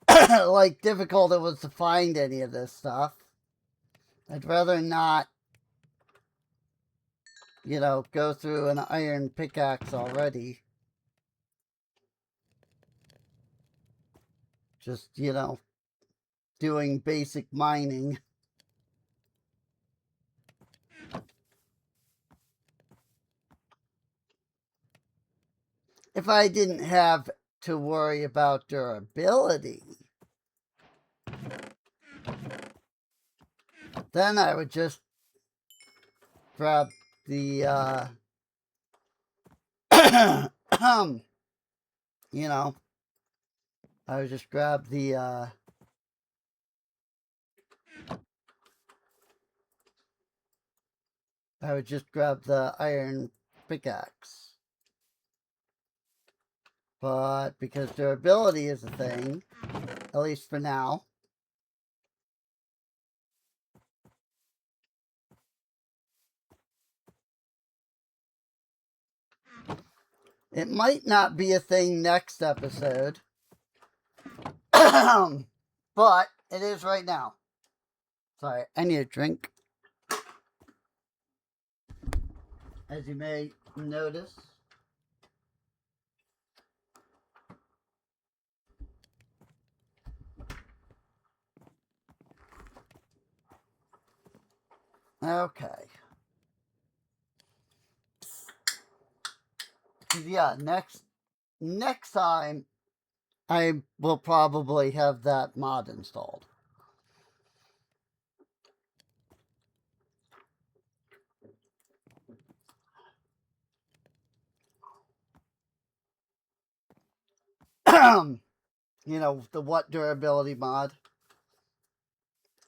like difficult it was to find any of this stuff. I'd rather not, you know, go through an iron pickaxe already. Just, you know, doing basic mining. If I didn't have to worry about durability, then I would just grab the, you know, I would just grab the, I would just grab the iron pickaxe. But because durability is a thing, at least for now, it might not be a thing next episode, but it is right now. Sorry, I need a drink. As you may notice. Okay. Yeah, next time I will probably have that mod installed. You know, the what durability mod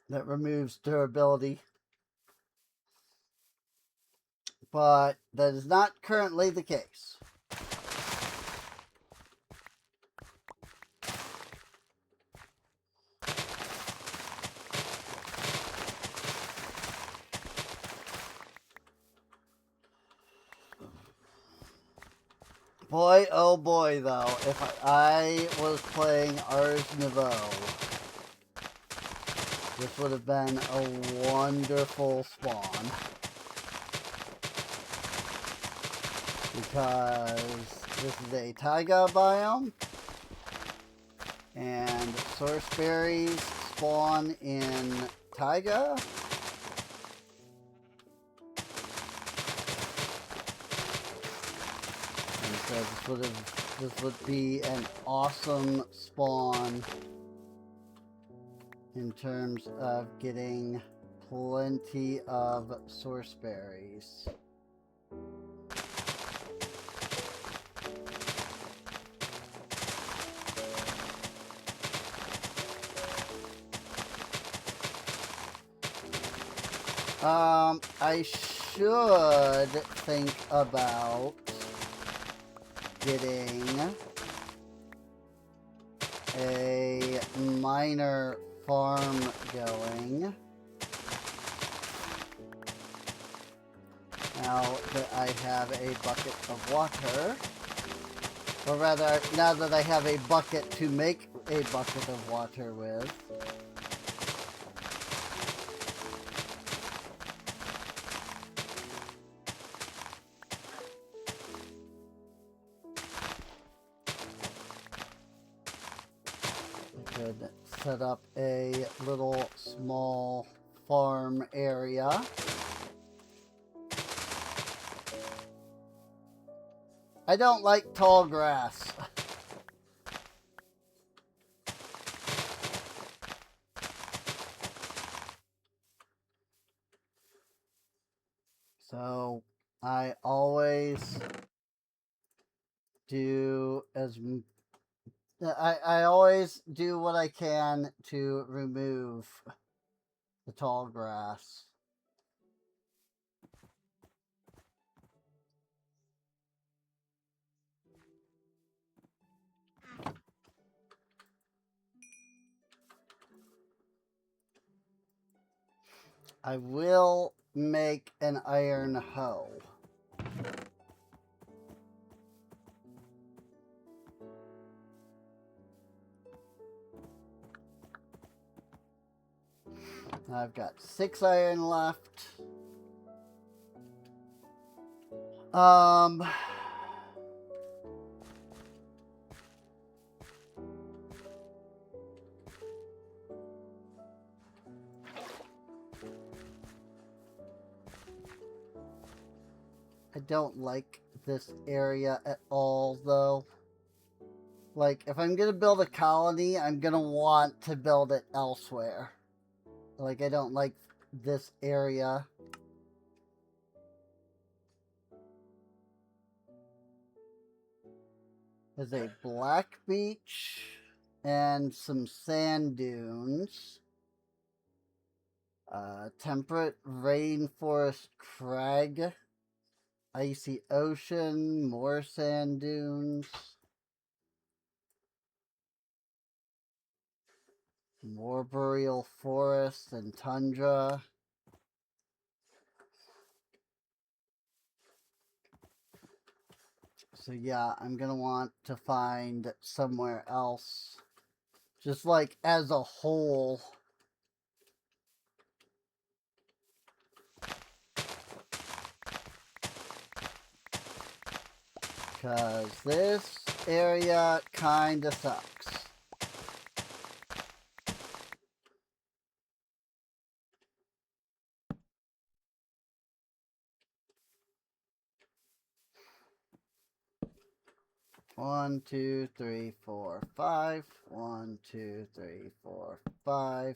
that removes durability. But that is not currently the case. Boy, oh boy, though, if I was playing Ars Nouveau, this would have been a wonderful spawn. Because this is a taiga biome, and source berries spawn in taiga. And so this would be an awesome spawn in terms of getting plenty of source berries. I should think about getting a miner farm going. Now that I have a bucket of water, or rather, now that I have a bucket to make a bucket of water with. Could set up a little small farm area. I don't like tall grass. So I always do I always do what I can to remove the tall grass. I will make an iron hoe. I've got 6 iron left. I don't like this area at all, though. Like, if I'm gonna build a colony, I'm gonna want to build it elsewhere. Like, I don't like this area. There's a black beach and some sand dunes. Temperate rainforest crag. Icy ocean, more sand dunes. More boreal forest and tundra. So yeah, I'm gonna want to find somewhere else. Just like as a whole. Because this area kinda sucks. One, two, three, four, five. 1, 2, 3, 4, 5.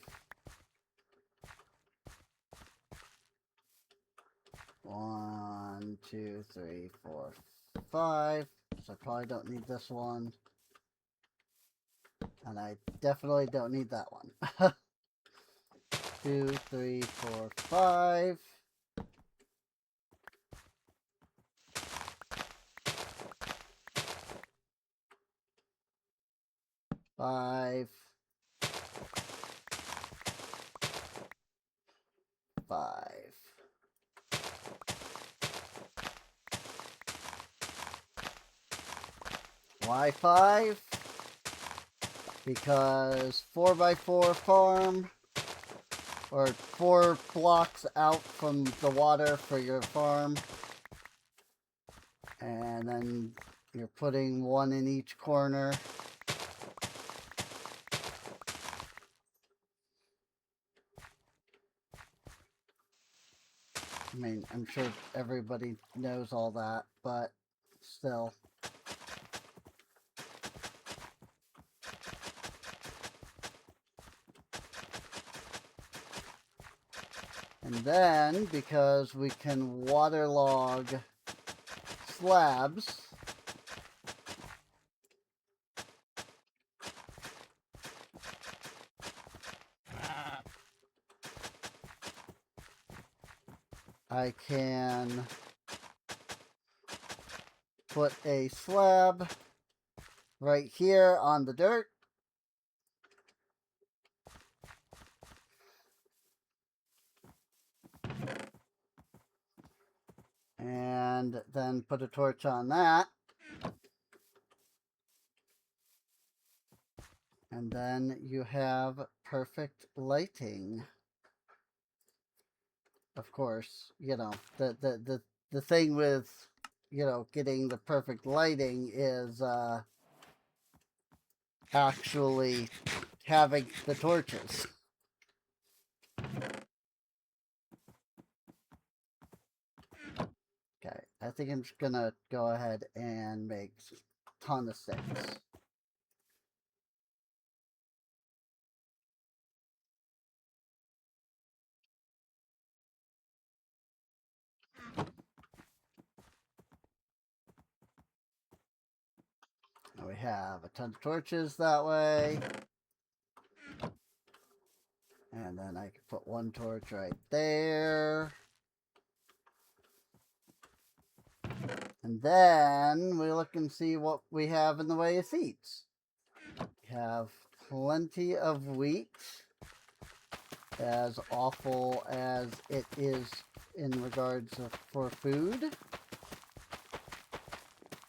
1, 2, 3, 4, 5. So I probably don't need this one. And I definitely don't need that one. 2, 3, 4, 5. 5. 5. Why 5? Because 4x4 farm, or 4 blocks out from the water for your farm, and then you're putting 1 in each corner. I mean, I'm sure everybody knows all that, but still. And then, because we can waterlog slabs, I can put a slab right here on the dirt. And then put a torch on that. And then you have perfect lighting. Of course, you know, the thing with, you know, getting the perfect lighting is actually having the torches. Okay, I think I'm just gonna go ahead and make a ton of sticks. And we have a ton of torches that way. And then I can put 1 torch right there. And then we look and see what we have in the way of seeds. We have plenty of wheat, as awful as it is in regards of for food.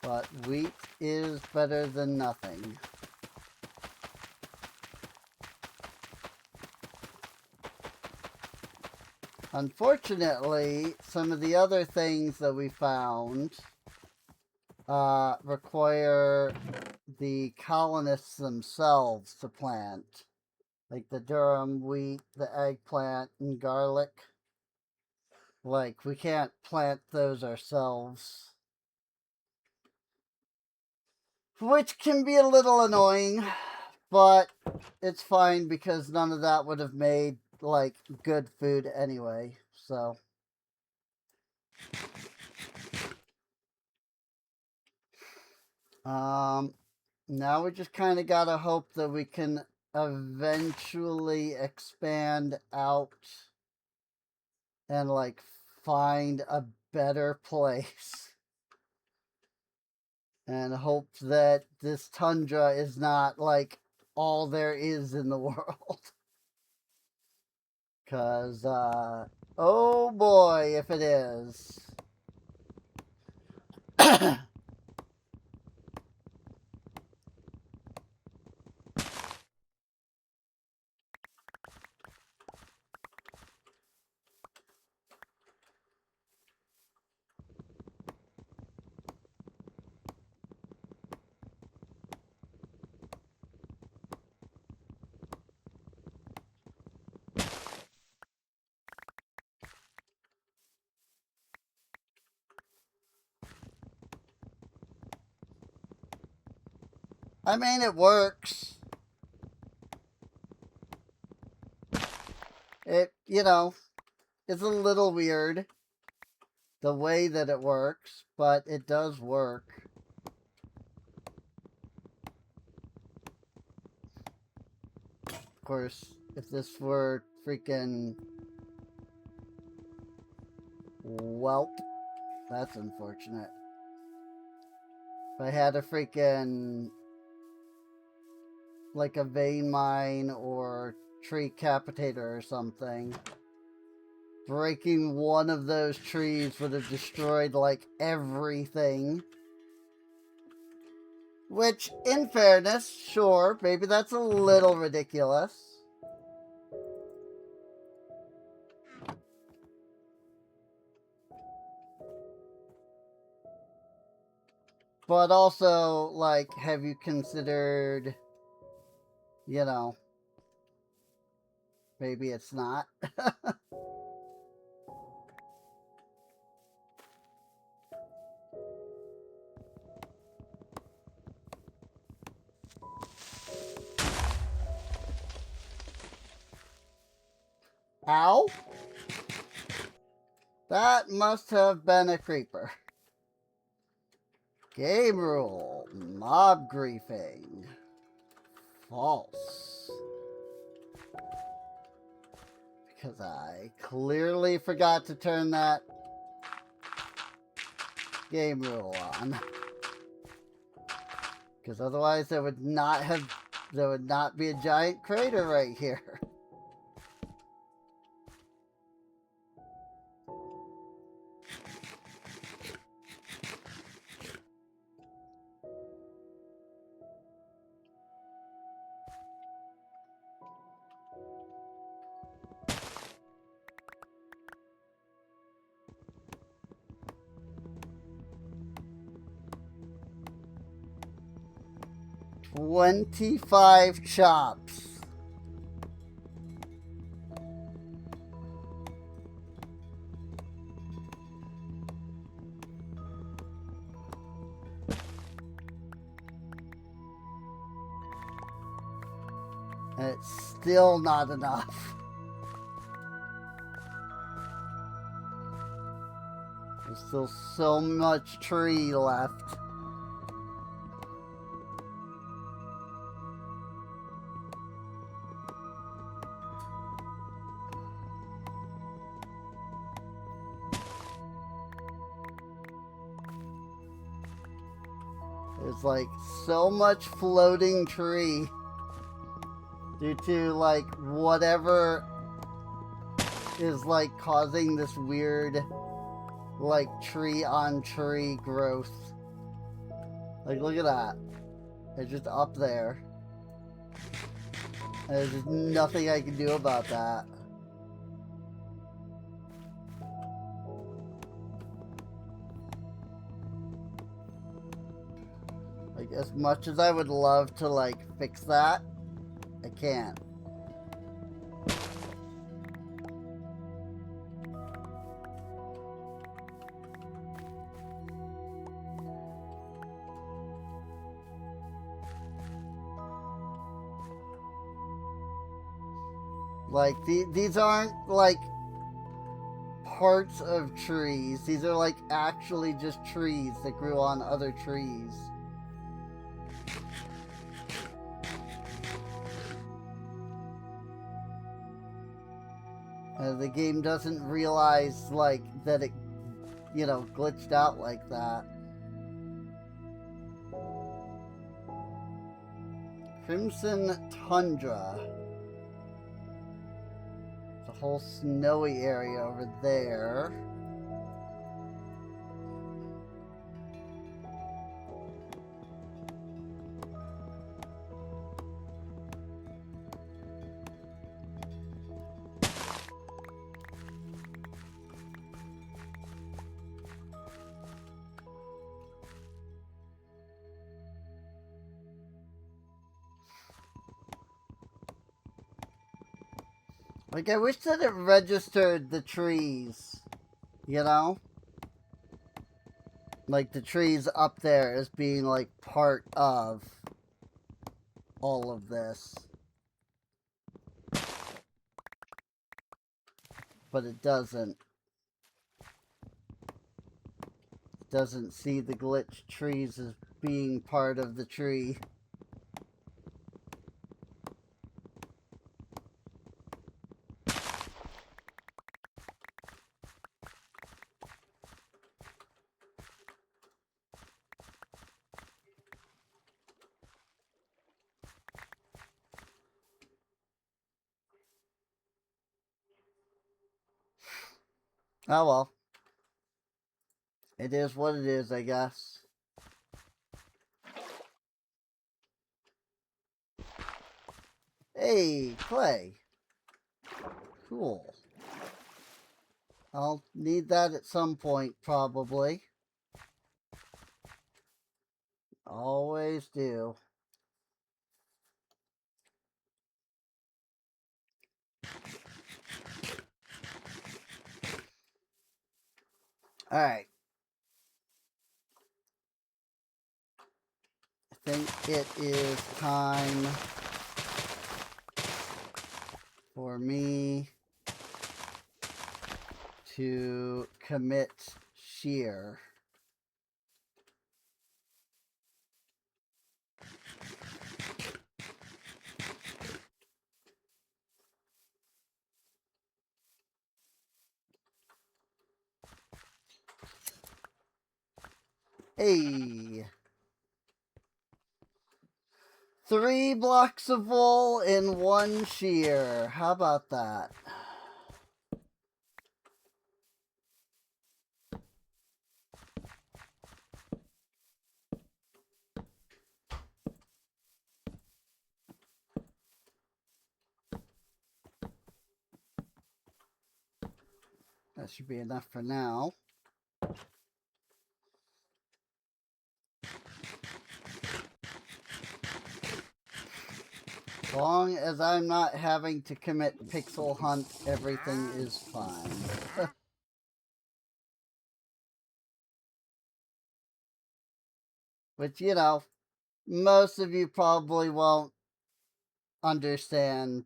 But wheat is better than nothing. Unfortunately, some of the other things that we found require the colonists themselves to plant. Like the durum wheat, the eggplant, and garlic. Like, we can't plant those ourselves. Which can be a little annoying, but it's fine because none of that would have made, like, good food anyway, so. Now we just kind of gotta hope that we can eventually expand out and, like, find a better place. And hope that this tundra is not, like, all there is in the world. Because, oh boy, if it is. I mean, it works. It, you know, it's a little weird the way that it works, but it does work. Of course, if this were freaking... Welp, that's unfortunate. If I had a freaking... like a vein mine or tree capitator or something, breaking one of those trees would have destroyed, like, everything. Which, in fairness, sure, maybe that's a little ridiculous. But also, like, have you considered, you know, maybe it's not? Ow? That must have been a creeper. Game rule. Mob griefing. False. Because I clearly forgot to turn that game rule on. Because otherwise there would not be a giant crater right here. $25 chops. And it's still not enough. There's still so much tree left. There's like so much floating tree due to like whatever is like causing this weird like tree on tree growth. Like, look at that. It's just up there. And there's just nothing I can do about that. Like, as much as I would love to, like, fix that, I can't. Like, these aren't, like, parts of trees. These are, like, actually just trees that grew on other trees. The game doesn't realize, like, that it, you know, glitched out like that. Crimson Tundra. The whole snowy area over there. Like, I wish that it registered the trees, you know? Like, the trees up there as being, like, part of all of this. But it doesn't. It doesn't see the glitched trees as being part of the tree. Oh well. It is what it is, I guess. Hey, clay. Cool. I'll need that at some point, probably. Always do. Alright. I think it is time for me to commit shear. Hey! 3 blocks of wool in 1 shear. How about that? That should be enough for now. As long as I'm not having to commit pixel hunt, everything is fine. Which, you know, most of you probably won't understand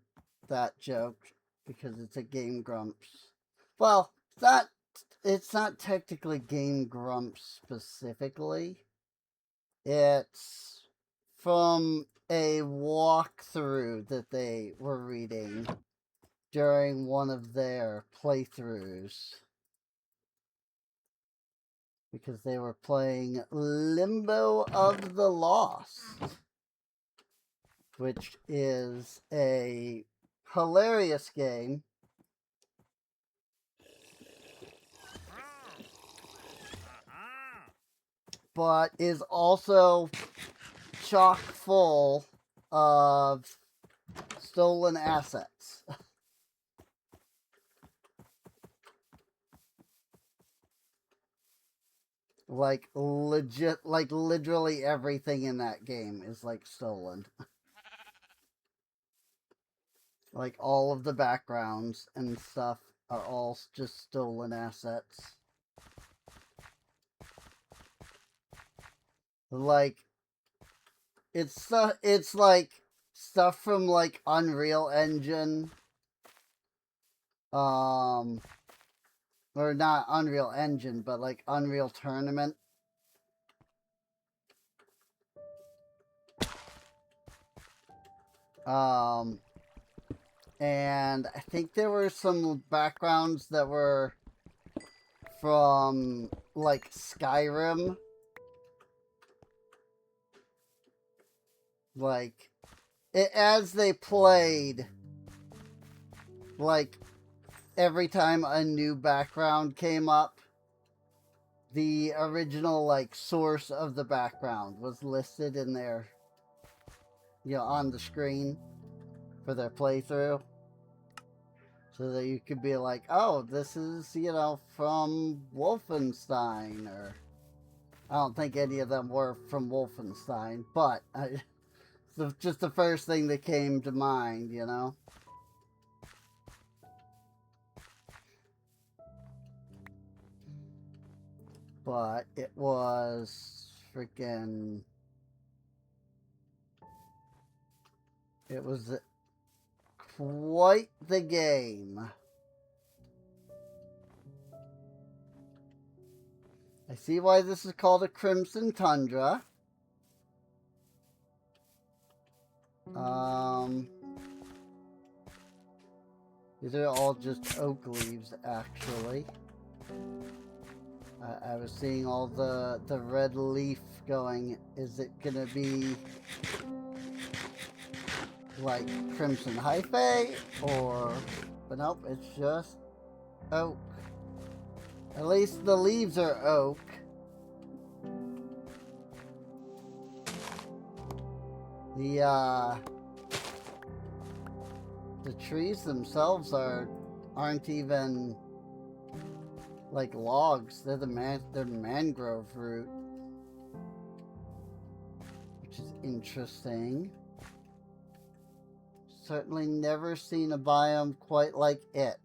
that joke because it's a Game Grumps. Well, it's not technically Game Grumps specifically. It's from a walkthrough that they were reading during one of their playthroughs. Because they were playing Limbo of the Lost, which is a hilarious game but is also chock full of stolen assets. Like legit, like literally everything in that game is like stolen. Like all of the backgrounds and stuff are all just stolen assets. Like it's like stuff from like Unreal Engine, or not Unreal Engine, but like Unreal Tournament. And I think there were some backgrounds that were from like Skyrim. Like as they played, like every time a new background came up, the original like source of the background was listed in their, you know, on the screen for their playthrough, so that you could be like, oh, this is, you know, from Wolfenstein. Or I don't think any of them were from Wolfenstein, but just the first thing that came to mind, you know. But it was freaking... It was quite the game. I see why this is called a Crimson Tundra. These are all just oak leaves, actually. I was seeing all the red leaf going. Is it gonna be like Crimson Hyphae, or... But nope, it's just oak. At least the leaves are oak. The trees themselves aren't even like logs. They're they're mangrove root, which is interesting. Certainly never seen a biome quite like it.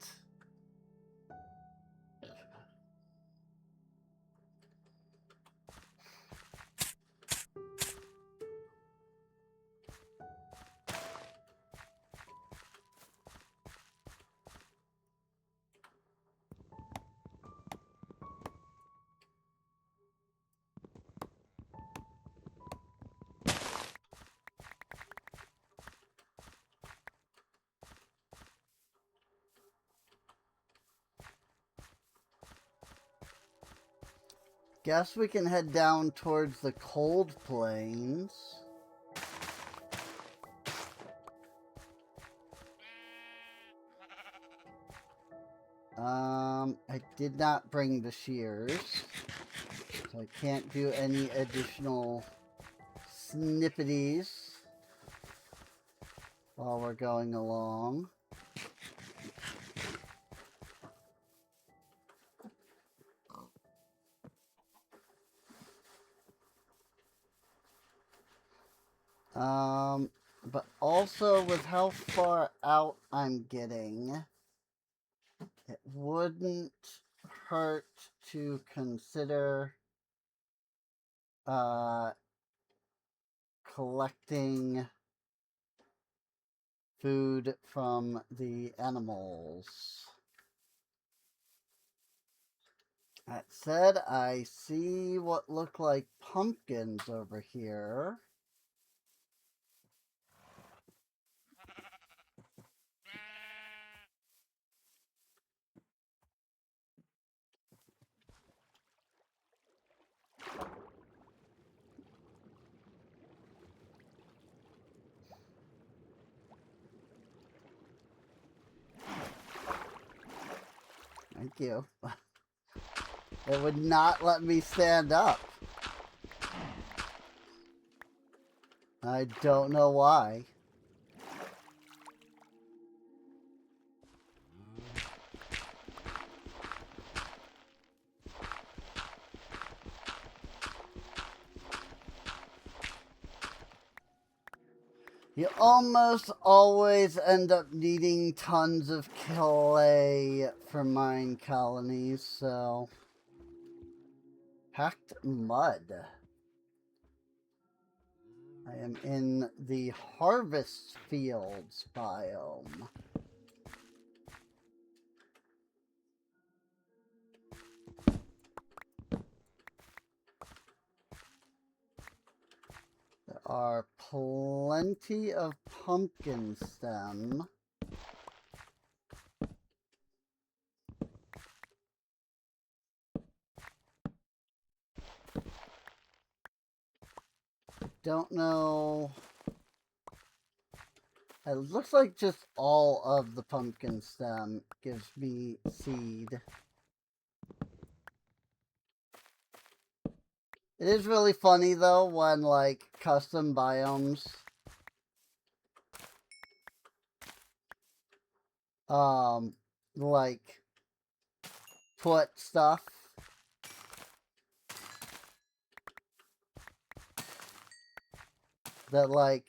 Guess we can head down towards the cold plains. I did not bring the shears, so I can't do any additional snippities while we're going along. But also with how far out I'm getting, it wouldn't hurt to consider collecting food from the animals. That said, I see what look like pumpkins over here. Thank you. It would not let me stand up. I don't know why. You almost always end up needing tons of clay for mine colonies, so... Packed mud. I am in the harvest fields biome. There are plenty of pumpkin stem. Don't know. It looks like just all of the pumpkin stem gives me seed. It is really funny though when like custom biomes like put stuff that like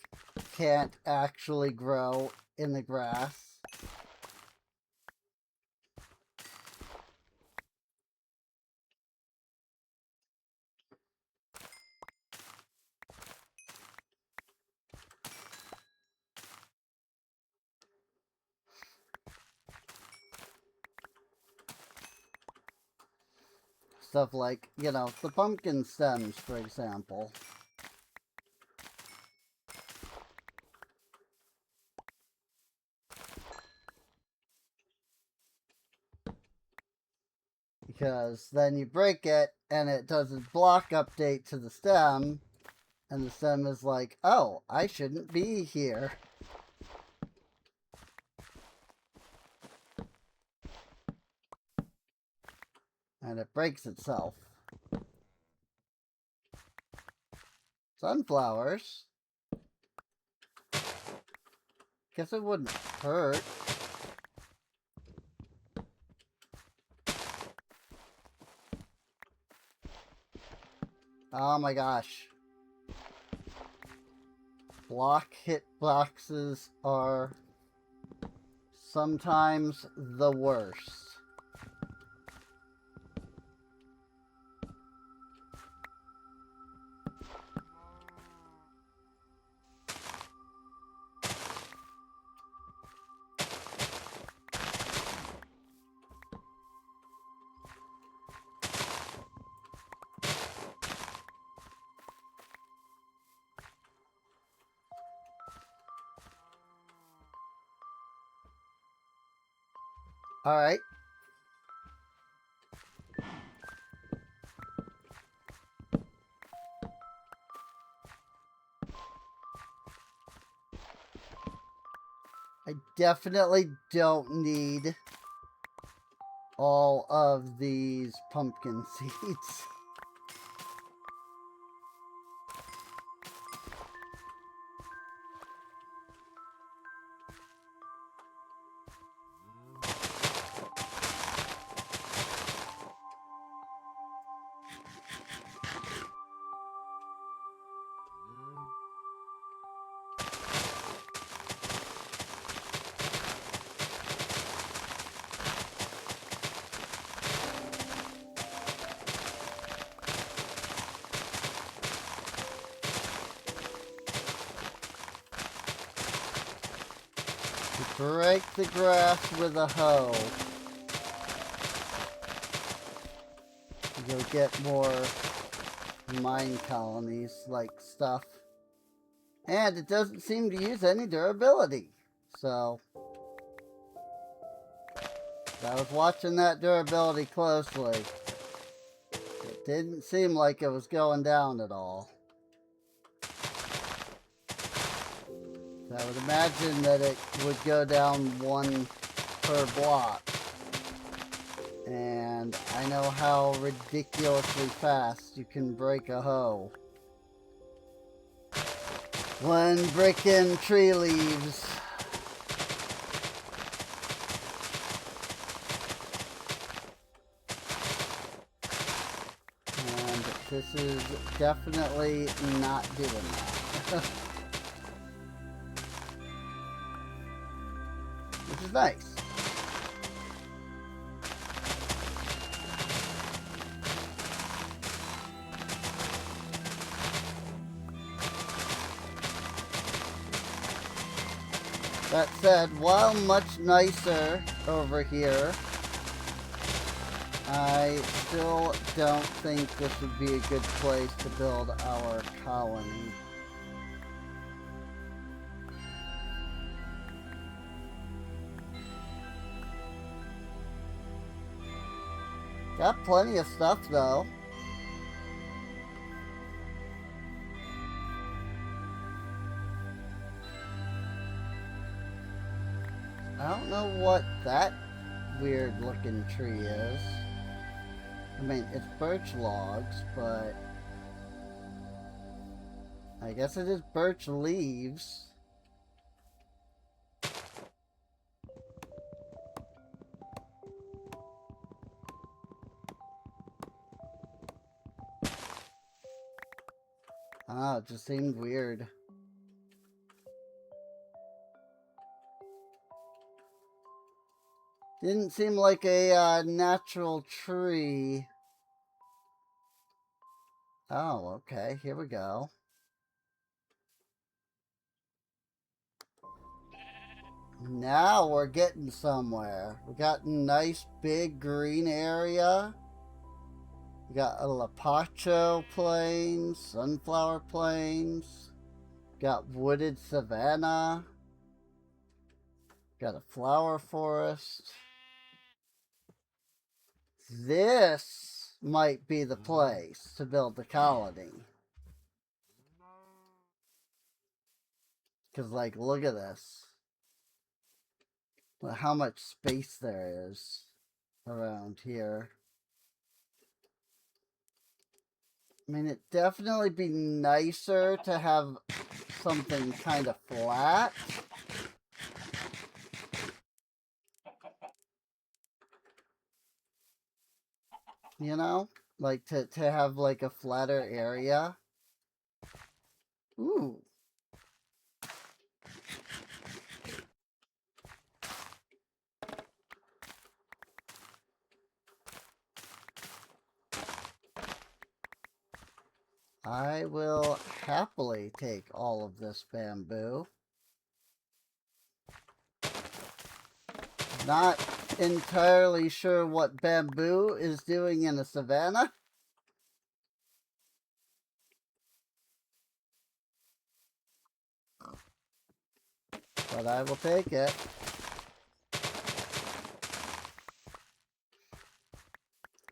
can't actually grow in the grass. Stuff like, you know, the pumpkin stems, for example. Because then you break it and it does a block update to the stem, and the stem is like, oh, I shouldn't be here. And it breaks itself. Sunflowers? Guess it wouldn't hurt. Oh my gosh. Block hitboxes are sometimes the worst. Alright. I definitely don't need all of these pumpkin seeds. Break the grass with a hoe. You'll get more mine colonies like stuff. And it doesn't seem to use any durability. So, I was watching that durability closely. It didn't seem like it was going down at all. I would imagine that it would go down 1 per block. And I know how ridiculously fast you can break a hoe. One brick and tree leaves. And this is definitely not doing that. Which is nice. That said, while much nicer over here, I still don't think this would be a good place to build our colony. Got plenty of stuff though. I don't know what that weird looking tree is. I mean, it's birch logs, but I guess it is birch leaves. Ah, it just seemed weird. Didn't seem like a natural tree. Oh, okay, here we go. Now we're getting somewhere. We got a nice big green area. We got a Lapacho plains, sunflower plains. Got wooded savanna. Got a flower forest. This might be the place to build the colony. Because, like, look at this. How much space there is around here. I mean, it'd definitely be nicer to have something kind of flat. You know? Like, to have, like, a flatter area. Ooh. I will happily take all of this bamboo. Not entirely sure what bamboo is doing in a savanna. But I will take it.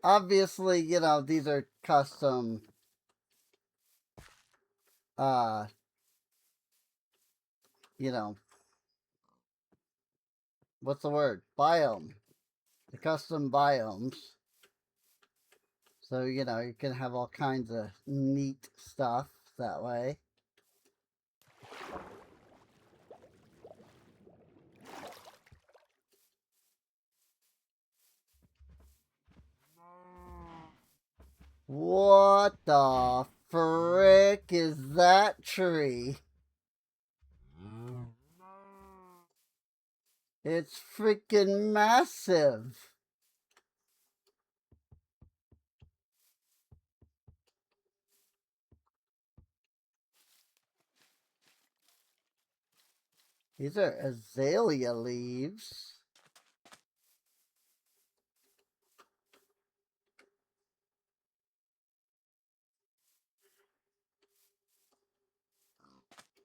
Obviously, you know, these are custom you know, what's the word? Biome. The custom biomes. So, you know, you can have all kinds of neat stuff that way. What the frick is that tree? It's freaking massive. These are azalea leaves.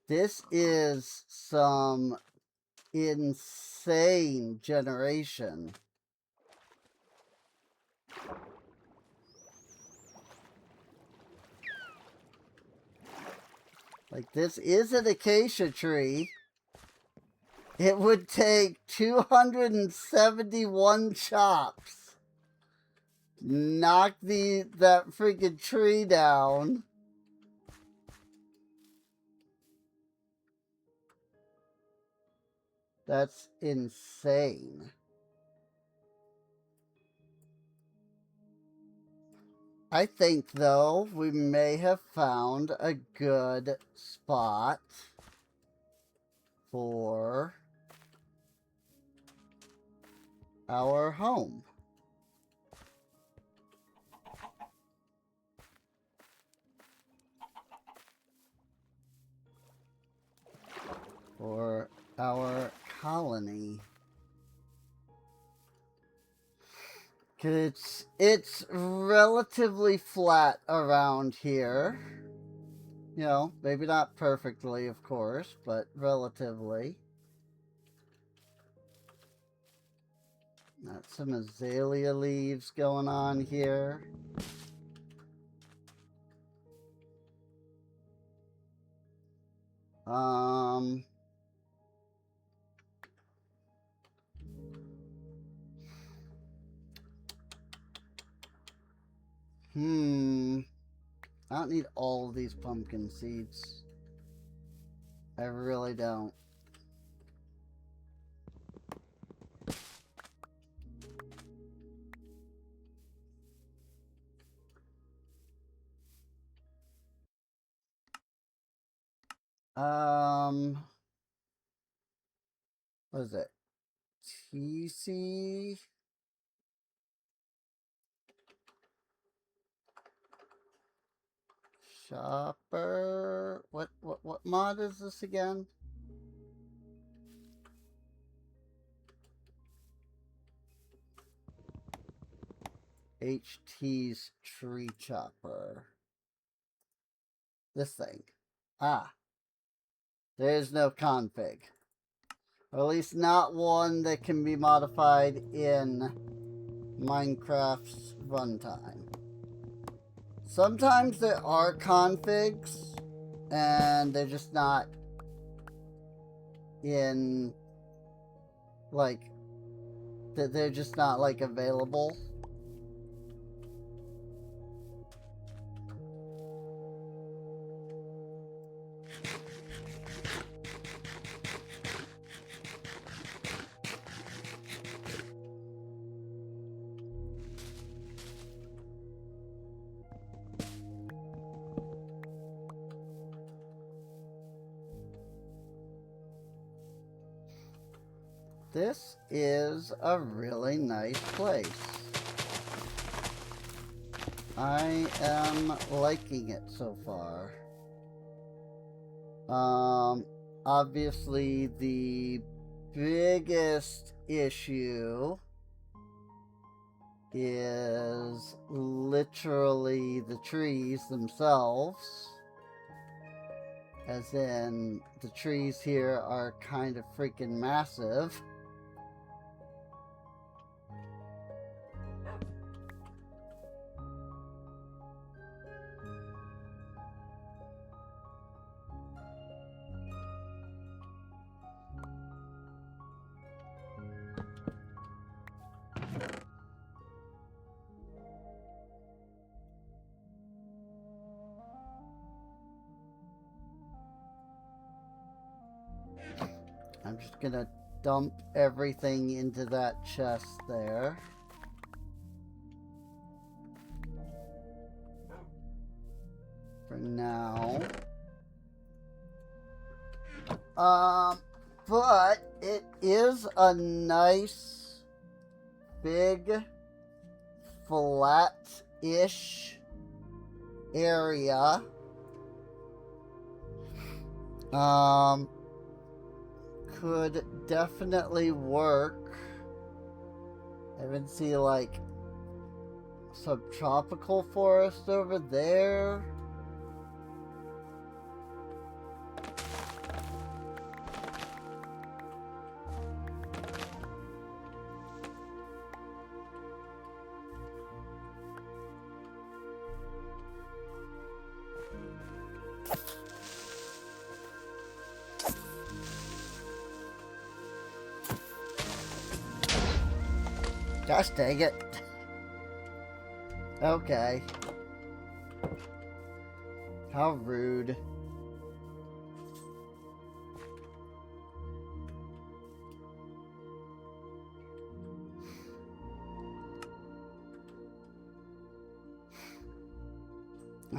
This is some insane generation. Like, this is an acacia tree. It would take 271 chops. Knock that freaking tree down. That's insane. I think, though, we may have found a good spot for our home. For our colony. It's relatively flat around here. You know, maybe not perfectly, of course, but relatively. Got some azalea leaves going on here. I don't need all of these pumpkin seeds. I really don't. What is it? TC? Shopper? What mod is this again? HT's tree chopper. This thing. Ah. There's no config. Or at least not one that can be modified in Minecraft's runtime. Sometimes there are configs, and they're just not in, like, they're just not, like, available. This is a really nice place. I am liking it so far. Obviously the biggest issue is literally the trees themselves. As in, the trees here are kind of freaking massive. I'm just gonna dump everything into that chest there. For now. But it is a nice, big, flat-ish area. Could definitely work. I even see like subtropical forest over there. Gosh dang it. Okay. How rude.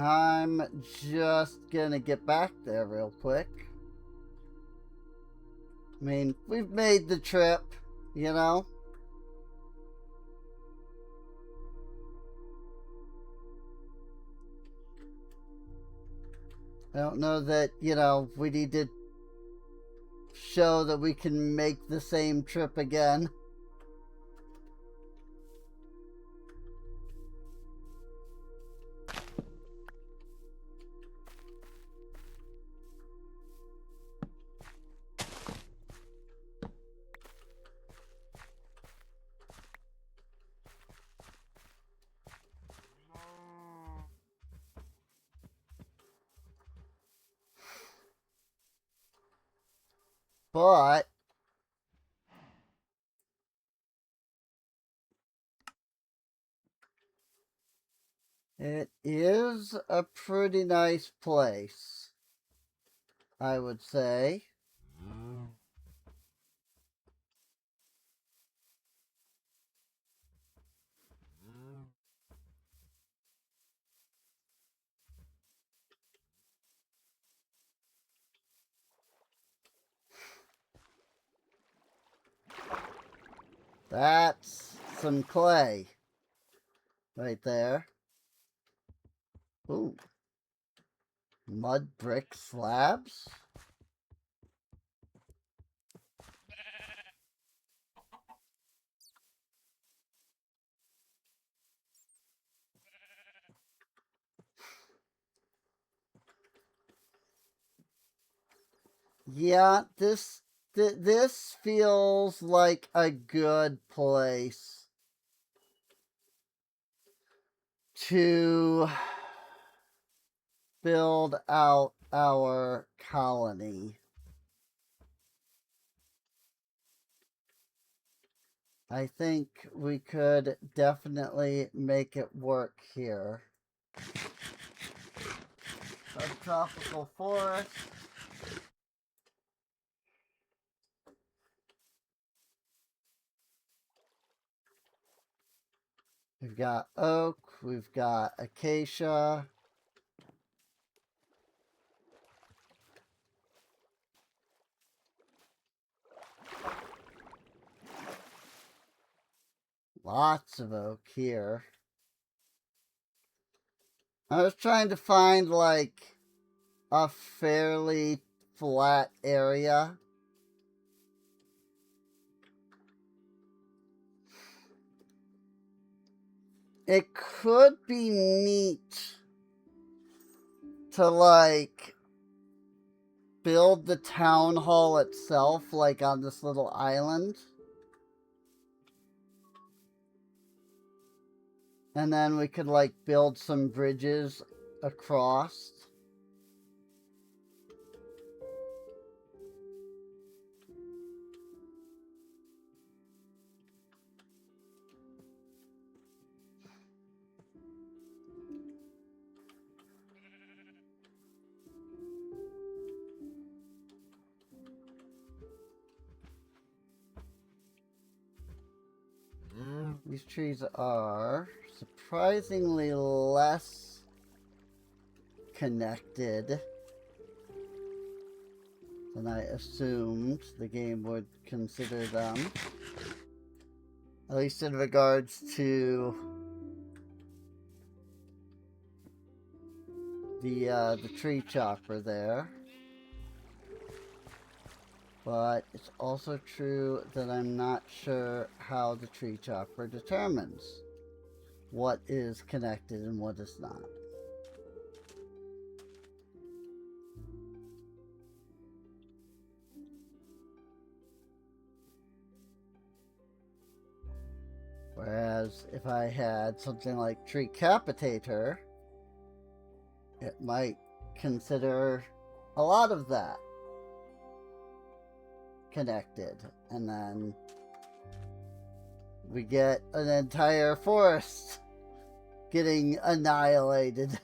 I'm just gonna get back there real quick. I mean, we've made the trip, you know? I don't know that, you know, we need to show that we can make the same trip again. But it is a pretty nice place, I would say. That's some clay right there. Ooh. Mud brick slabs? Yeah, this feels like a good place to build out our colony. I think we could definitely make it work here. Subtropical forest. We've got oak, we've got acacia. Lots of oak here. I was trying to find like a fairly flat area. It could be neat to like build the town hall itself like on this little island. And then we could like build some bridges across. These trees are surprisingly less connected than I assumed the game would consider them. At least in regards to the tree chopper there. But it's also true that I'm not sure how the tree chopper determines what is connected and what is not. Whereas if I had something like tree capitator, it might consider a lot of that connected, and then we get an entire forest getting annihilated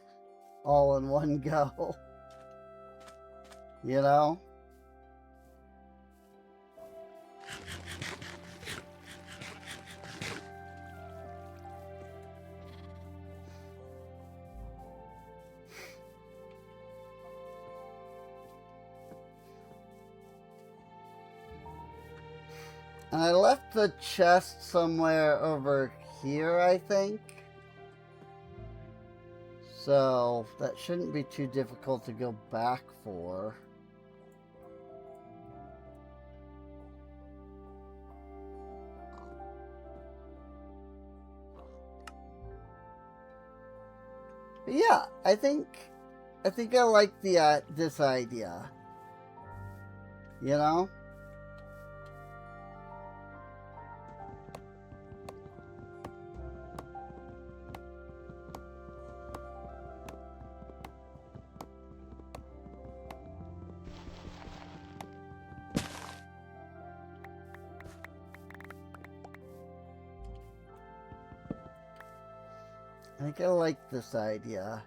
all in one go. You know? And I left the chest somewhere over here, I think. So that shouldn't be too difficult to go back for. But yeah, I think I like the this idea. You know? I think I like this idea.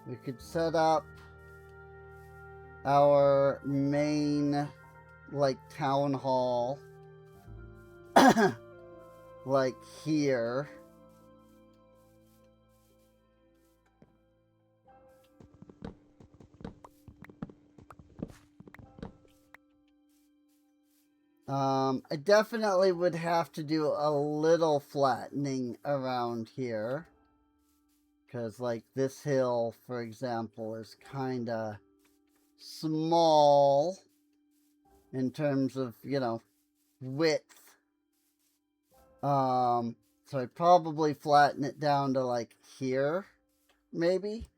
We could set up our main, like, town hall, like here. I definitely would have to do a little flattening around here. Because, like, this hill, for example, is kind of small in terms of, you know, width. So I'd probably flatten it down to, like, here, maybe.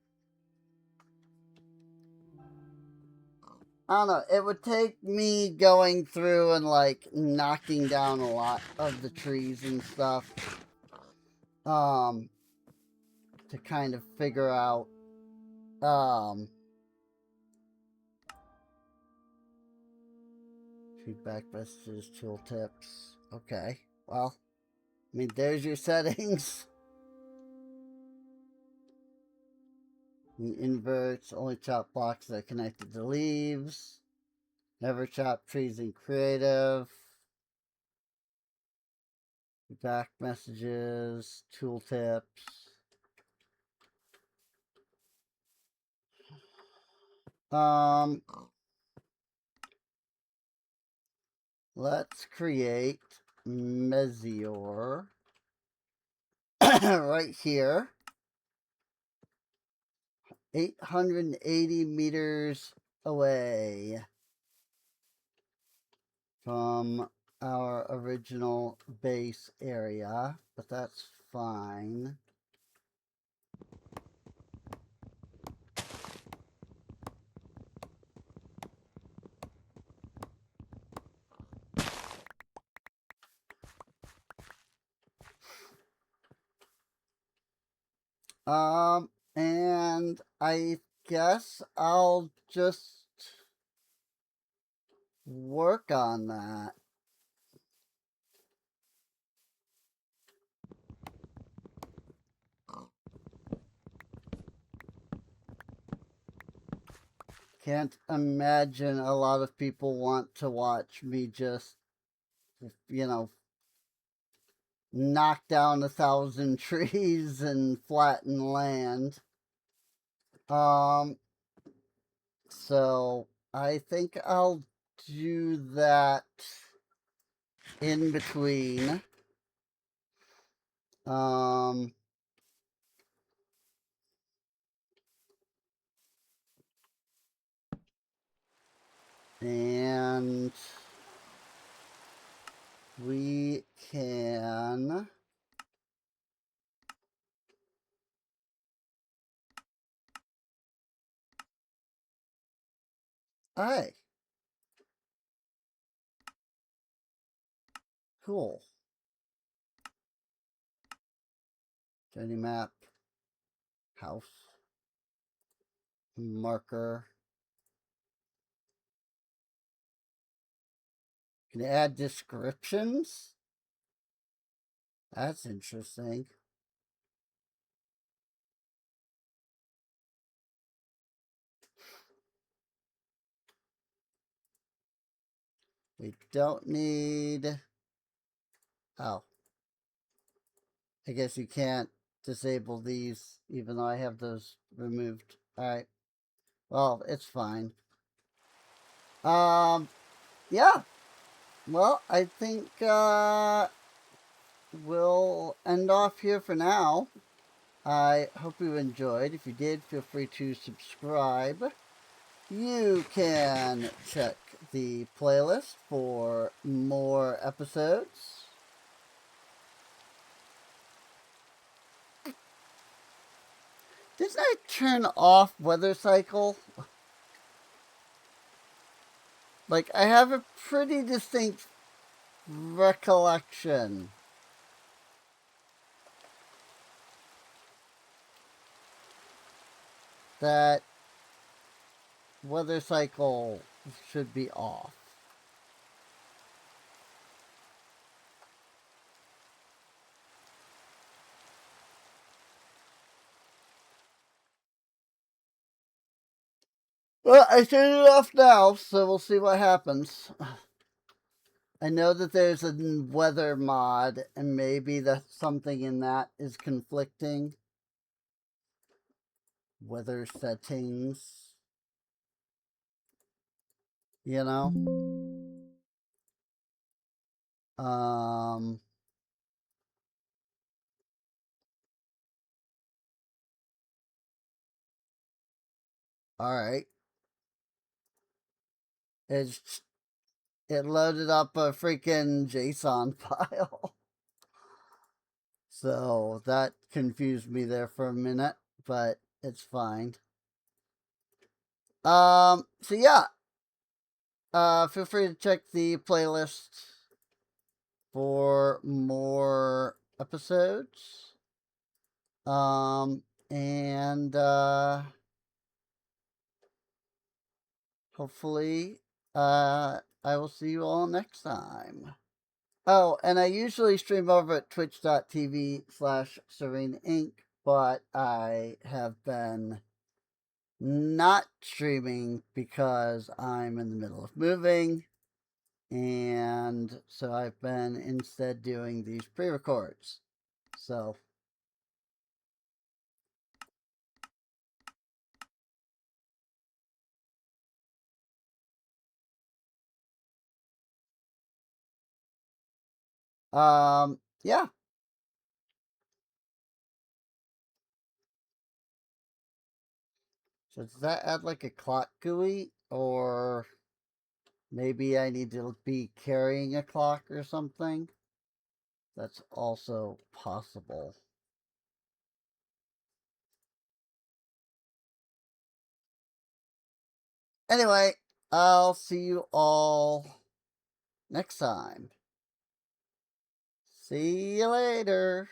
I don't know. It would take me going through and, like, knocking down a lot of the trees and stuff. To kind of figure out, feedback messages, tooltips. Okay. Well, I mean, there's your settings. Inverts, only chop blocks that are connected to leaves. Never chop trees in creative. Back messages, tooltips. Let's create Meteor right here. 880 meters away from our original base area, but that's fine. And I guess I'll just work on that. Can't imagine a lot of people want to watch me just, you know, knock down 1,000 trees and flatten land. So I think I'll do that in between. And we can Alright. Cool. Journey map. House. Marker. Can you add descriptions? That's interesting. We don't need... Oh. I guess you can't disable these, even though I have those removed. Alright. Well, it's fine. Yeah. well, I think we'll end off here for now. I hope you enjoyed. If you did, feel free to subscribe. You can check the playlist for more episodes. Didn't I turn off Weather Cycle? Like, I have a pretty distinct recollection that Weather Cycle should be off. Well, I turned it off now, so we'll see what happens. I know that there's a weather mod, and maybe that something in that is conflicting. Weather settings, you know? Um, alright. It loaded up a freaking JSON file. So that confused me there for a minute, but it's fine. So yeah. Feel free to check the playlist for more episodes. And hopefully I will see you all next time. Oh, and I usually stream over at twitch.tv/Serene Inc., but I have been not streaming because I'm in the middle of moving. And so I've been instead doing these pre-records. So yeah. So does that add like a clock GUI, or maybe I need to be carrying a clock or something? That's also possible. Anyway, I'll see you all next time. See you later.